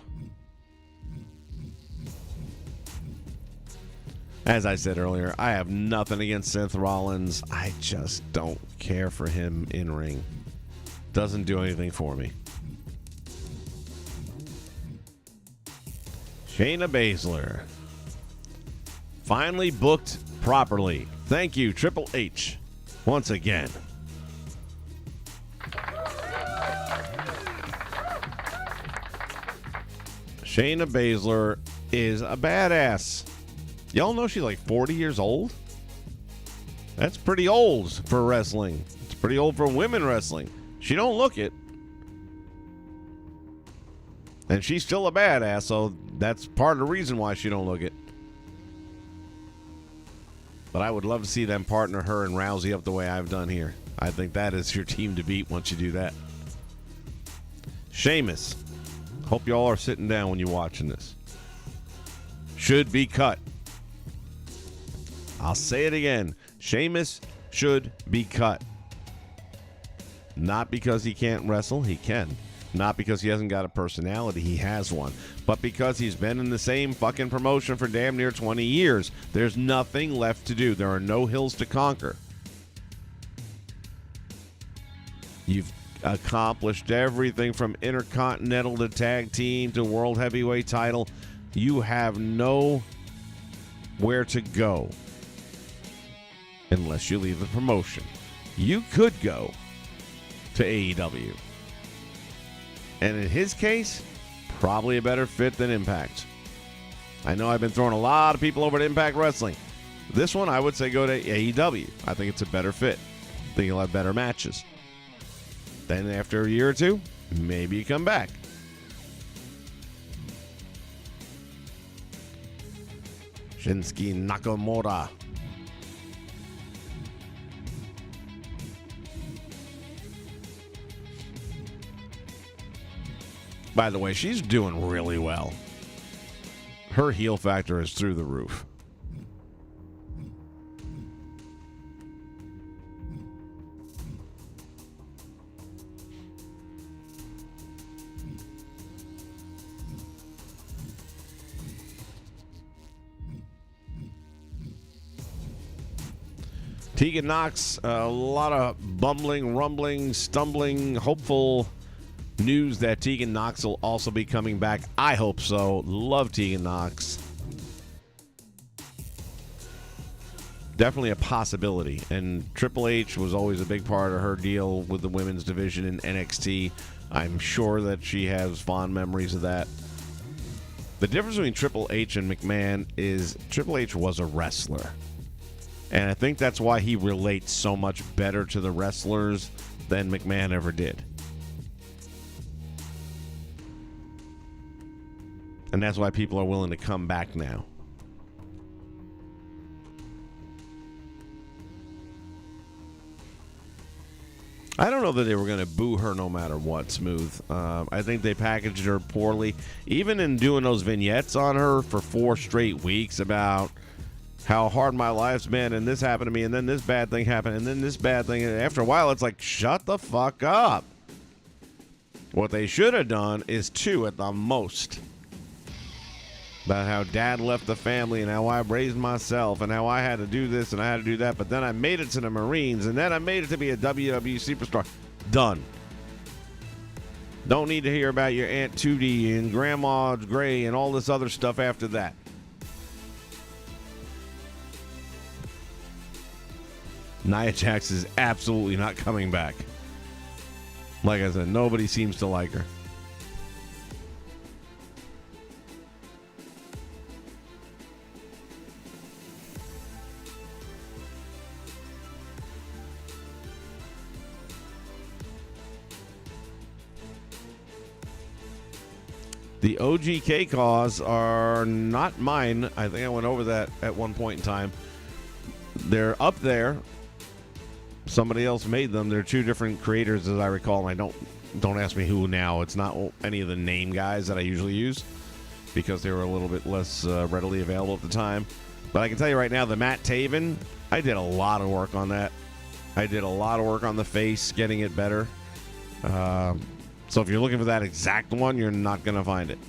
As I said earlier, I have nothing against Seth Rollins. I just don't care for him in ring. Doesn't do anything for me. Shayna Baszler. Finally booked properly. Thank you, Triple H, once again. Shayna Baszler is a badass. Y'all know she's like 40 years old? That's pretty old for wrestling. It's pretty old for women wrestling. She don't look it. And she's still a badass, so that's part of the reason why she don't look it. But I would love to see them partner her and Rousey up the way I've done here. I think that is your team to beat once you do that. Sheamus. Hope y'all are sitting down when you're watching this. Should be cut. I'll say it again. Sheamus should be cut. Not because he can't wrestle. He can. Not because he hasn't got a personality. He has one. But because he's been in the same fucking promotion for damn near 20 years. There's nothing left to do. There are no hills to conquer. You've accomplished everything from Intercontinental to Tag Team to World Heavyweight title. You have nowhere to go unless you leave the promotion. You could go to AEW. And in his case, probably a better fit than Impact. I know I've been throwing a lot of people over to Impact Wrestling. This one, I would say go to AEW. I think it's a better fit. I think you'll have better matches. Then after a year or two, maybe you come back. Shinsuke Nakamura. By the way, she's doing really well. Her heel factor is through the roof. Tegan Nox, a lot of bumbling, rumbling, stumbling, hopeful news that Tegan Nox will also be coming back. I hope so. Love Tegan Nox. Definitely a possibility. And Triple H was always a big part of her deal with the women's division in NXT. I'm sure that she has fond memories of that. The difference between Triple H and McMahon is Triple H was a wrestler. And I think that's why he relates so much better to the wrestlers than McMahon ever did. And that's why people are willing to come back now. I don't know that they were going to boo her no matter what, Smooth. I think they packaged her poorly. Even in doing those vignettes on her for 4 straight weeks about how hard my life's been, and this happened to me, and then this bad thing happened, and then this bad thing. And after a while, it's like, shut the fuck up. What they should have done is 2 at the most. About how dad left the family and how I raised myself and how I had to do this and I had to do that. But then I made it to the Marines and then I made it to be a WWE superstar. Done. Don't need to hear about your Aunt Tootie and Grandma Gray and all this other stuff after that. Nia Jax is absolutely not coming back. Like I said, nobody seems to like her. The OGK cause are not mine. I think I went over that at one point in time. They're up there. Somebody else made them. They're 2 different creators, as I recall. And don't ask me who now. It's not any of the name guys that I usually use because they were a little bit less readily available at the time. But I can tell you right now, the Matt Taven, I did a lot of work on that. I did a lot of work on the face, getting it better. So if you're looking for that exact one, you're not going to find it.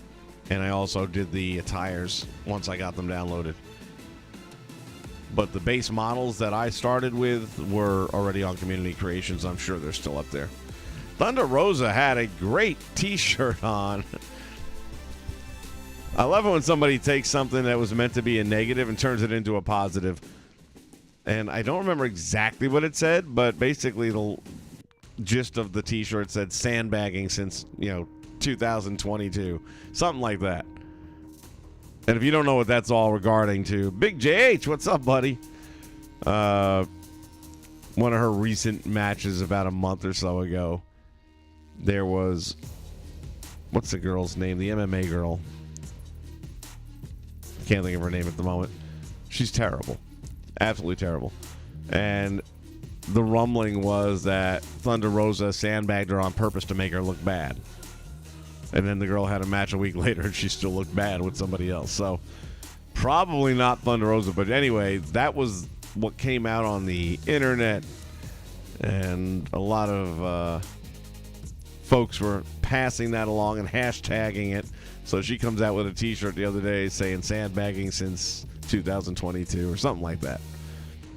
And I also did the attires once I got them downloaded. But the base models that I started with were already on Community Creations. I'm sure they're still up there. Thunder Rosa had a great t-shirt on. I love it when somebody takes something that was meant to be a negative and turns it into a positive. And I don't remember exactly what it said, but basically the gist of the t-shirt said sandbagging since, 2022. Something like that. And if you don't know what that's all regarding to, Big JH, what's up, buddy? One of her recent matches about a month or so ago, there was, what's the girl's name? The MMA girl. Can't think of her name at the moment. She's terrible. Absolutely terrible. And the rumbling was that Thunder Rosa sandbagged her on purpose to make her look bad. And then the girl had a match a week later and she still looked bad with somebody else. So probably not Thunder Rosa. But anyway, that was what came out on the internet. And a lot of folks were passing that along and hashtagging it. So she comes out with a t-shirt the other day saying sandbagging since 2022 or something like that.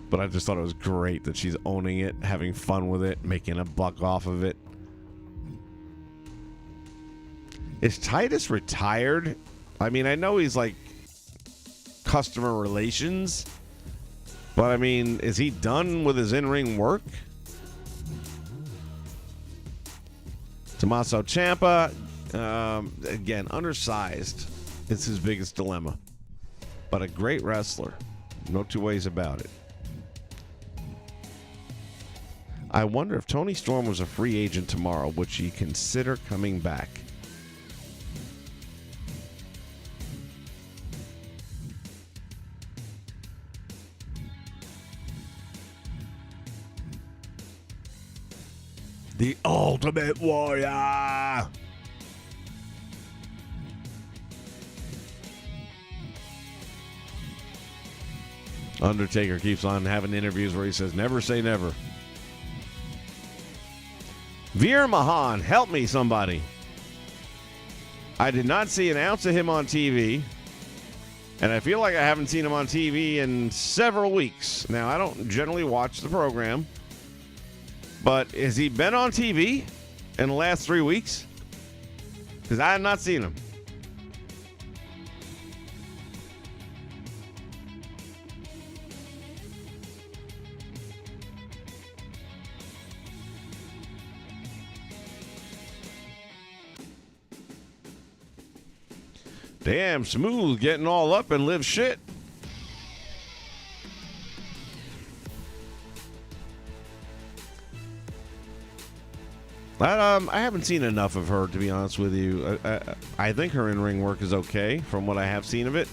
But I just thought it was great that she's owning it, having fun with it, making a buck off of it. Is Titus retired? I mean, I know he's like customer relations, but I mean, is he done with his in-ring work? Tommaso Ciampa, again, undersized. It's his biggest dilemma. But a great wrestler. No two ways about it. I wonder if Tony Storm was a free agent tomorrow, would she consider coming back? The Ultimate Warrior! Undertaker keeps on having interviews where he says, never say never. Veer Mahan, help me, somebody. I did not see an ounce of him on TV, and I feel like I haven't seen him on TV in several weeks. Now, I don't generally watch the program, but has he been on TV in the last 3 weeks? Because I have not seen him. Damn, Smooth getting all up and live shit. I haven't seen enough of her, to be honest with you. I think her in-ring work is okay from what I have seen of it.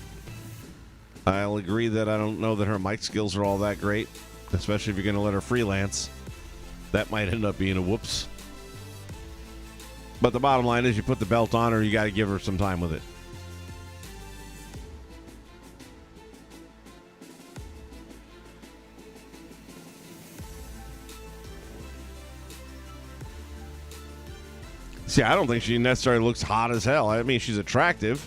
I'll agree that I don't know that her mic skills are all that great, especially if you're going to let her freelance. That might end up being a whoops. But the bottom line is you put the belt on her, you got to give her some time with it. See, I don't think she necessarily looks hot as hell. I mean, she's attractive.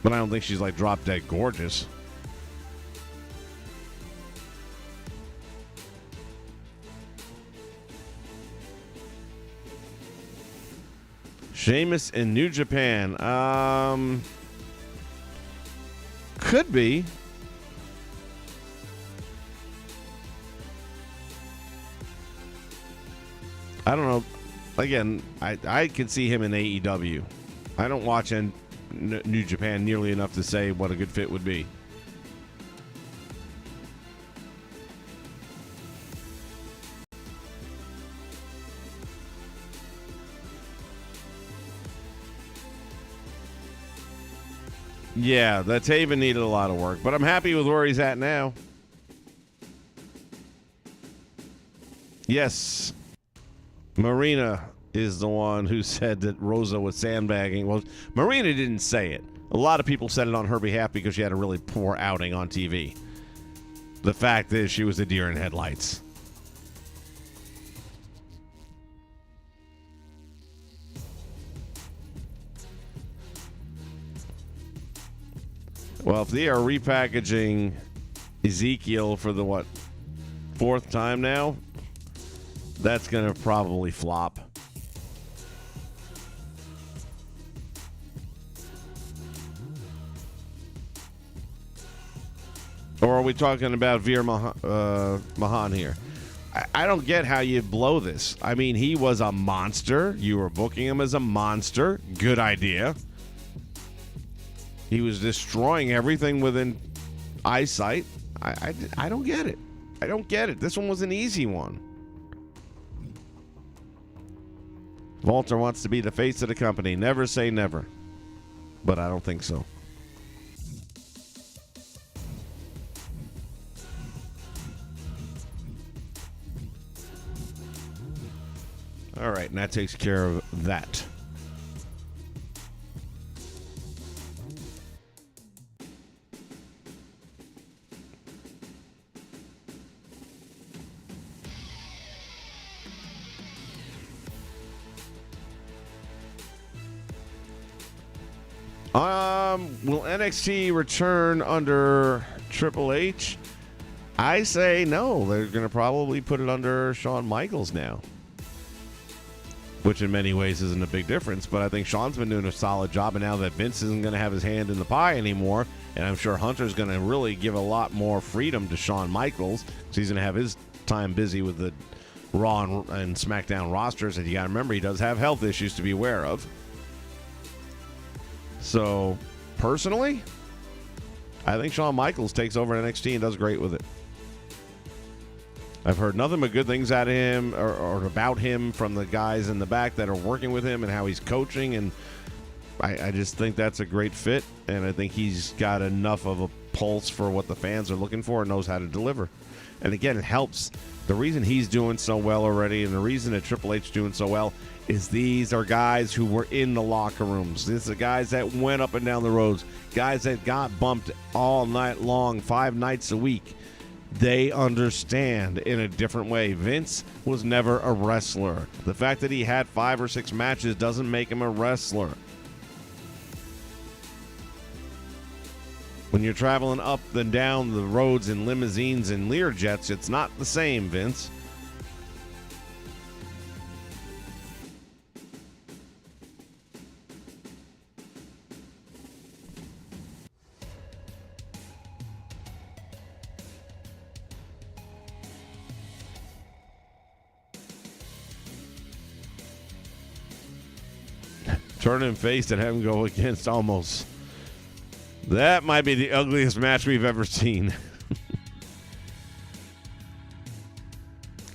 But I don't think she's like drop dead gorgeous. Sheamus in New Japan. Could be. I don't know. Again, I can see him in AEW. I don't watch New Japan nearly enough to say what a good fit would be. Yeah, the Taven needed a lot of work, but I'm happy with where he's at now. Yes. Marina is the one who said that Rosa was sandbagging. Well, Marina didn't say it. A lot of people said it on her behalf because she had a really poor outing on TV. The fact is, she was a deer in headlights. Well, if they are repackaging Ezekiel for the, what, fourth time now, that's going to probably flop. Or are we talking about Veer Mahan here? I don't get how you blow this. I mean, he was a monster. You were booking him as a monster. Good idea. He was destroying everything within eyesight. I don't get it. I don't get it. This one was an easy one. Walter wants to be the face of the company. Never say never. But I don't think so. All right, and that takes care of that. Will NXT return under Triple H? I say no. They're going to probably put it under Shawn Michaels now, which in many ways isn't a big difference, but I think Shawn's been doing a solid job, and now that Vince isn't going to have his hand in the pie anymore, and I'm sure Hunter's going to really give a lot more freedom to Shawn Michaels, because he's going to have his time busy with the Raw and SmackDown rosters, and you got to remember, he does have health issues to be aware of. So, personally, I think Shawn Michaels takes over NXT and does great with it. I've heard nothing but good things at him or about him from the guys in the back that are working with him and how he's coaching, and I just think that's a great fit, and I think he's got enough of a pulse for what the fans are looking for and knows how to deliver. And again, it helps. The reason he's doing so well already and the reason that Triple H is doing so well is these are guys who were in the locker rooms. These are guys that went up and down the roads, guys that got bumped all night long, 5 nights a week. They understand in a different way. Vince was never a wrestler. The fact that he had 5 or 6 matches doesn't make him a wrestler. When you're traveling up and down the roads in limousines and Learjets, it's not the same, Vince. Turn him face and have him go against Almost. That might be the ugliest match we've ever seen.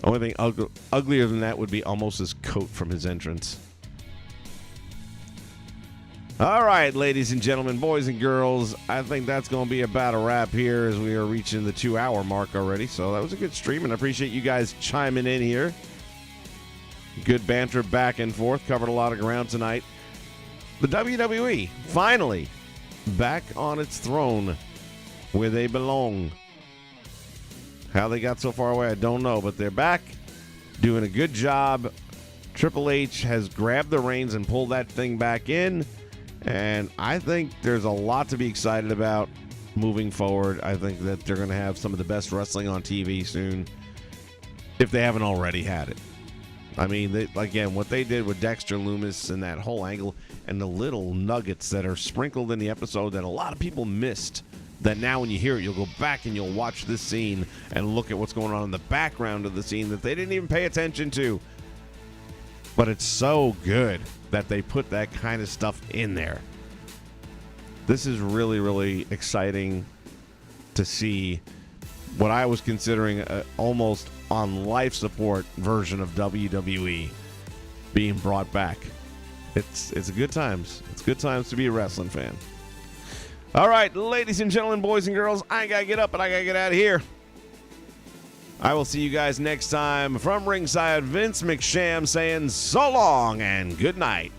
Only thing uglier than that would be Almost's coat from his entrance. All right, ladies and gentlemen, boys and girls, I think that's going to be about a wrap here as we are reaching the 2-hour mark already. So that was a good stream, and I appreciate you guys chiming in here. Good banter back and forth. Covered a lot of ground tonight. The WWE, finally, back on its throne where they belong. How they got so far away, I don't know, but they're back, doing a good job. Triple H has grabbed the reins and pulled that thing back in, and I think there's a lot to be excited about moving forward. I think that they're going to have some of the best wrestling on TV soon, if they haven't already had it. I mean, again, what they did with Dexter Lumis and that whole angle and the little nuggets that are sprinkled in the episode that a lot of people missed, that now when you hear it, you'll go back and you'll watch this scene and look at what's going on in the background of the scene that they didn't even pay attention to. But it's so good that they put that kind of stuff in there. This is really, really exciting to see what I was considering almost on life support version of WWE being brought back. It's good times. It's good times to be a wrestling fan. All right, ladies and gentlemen, boys and girls, I got to get up and I got to get out of here. I will see you guys next time. From ringside, Vince McSham saying so long and good night.